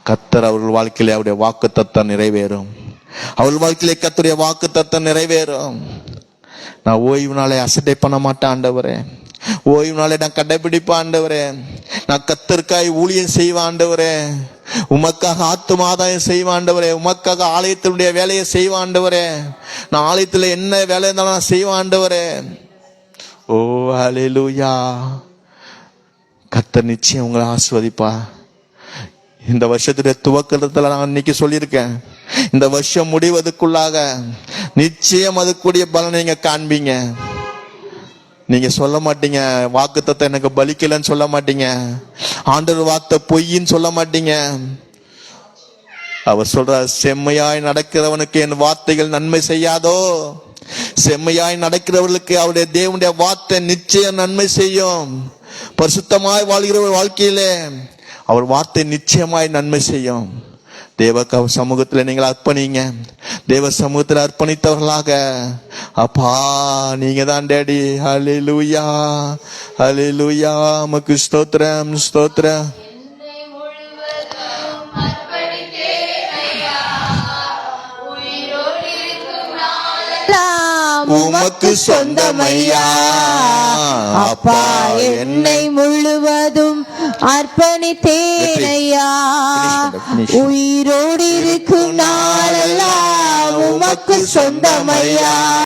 கர்த்தர் அவர்கள் வாழ்க்கையில அவருடைய வாக்குத்தத்தம் நிறைவேறும். அவள் வாழ்க்கையிலே கர்த்தருடைய வாக்குத்தத்தம் நிறைவேறும். நான் ஓய்வு நாளை அசட்டை பண்ண மாட்டேன் ஆண்டவரே, ஓய்வு நாளை நான் கடைபிடிப்பேன் ஆண்டவரே, நான் கர்த்தருக்காய் ஊழியம் செய்வேன் ஆண்டவரே, உமக்காக ஆத்துமாதாயம் செய்வேன் ஆண்டவரே, உமக்காக ஆலயத்தினுடைய வேலையை செய்வேன் ஆண்டவரே, நான் ஆலயத்துல என்ன வேலை இருந்தாலும் நான் செய்வேன் ஆண்டவரே. ஓ ஹல்லேலூயா. கர்த்தர் நிச்சயம் உங்களை ஆசீர்வதிப்பா. இந்த வருஷத்துடைய துவக்கத்துல நான் இன்னைக்கு சொல்லியிருக்கேன், இந்த வருஷம் முடிவதற்குள்ளாக நிச்சயம் அதுக்குரிய பலனை நீங்க காண்பீங்க. நீங்க சொல்ல மாட்டீங்க வாக்குத்தத்தம் எனக்கு பலிக்கலன்னு சொல்ல மாட்டீங்க, ஆண்டவர் வார்த்தை பொய்ன்னு சொல்ல மாட்டீங்க. அவர் சொல்றார், செம்மையாய் நடக்கிறவனுக்கு என் வார்த்தைகள் நன்மை செய்யாதோ, செம்மையாய் நடக்கிறவர்களுக்கு அவருடைய தேவனுடைய வார்த்தை நிச்சயம் நன்மை செய்யும். பரிசுத்தமாய் வாழ்கிற வாழ்க்கையிலே அவர் வார்த்தை நிச்சயமாய் நன்மை செய்யும். தேவ சமூகத்தில் நீங்கள் அர்ப்பணிங்க. தேவ சமூகத்தில் அர்ப்பணித்தவர்களாக, அப்பா நீங்க தான் டேடி. ஹல்லேலூயா ஹல்லேலூயா. உமக்கு ஸ்தோத்திரம் ஸ்தோத்திரம். உமக்கு சொந்தமையா அப்பா, என்னை முழுவதும் அர்ப்பணித்தேனையா, உயிரோடு இருக்கும் நாளெல்லாம் உமக்கு சொந்தமையா.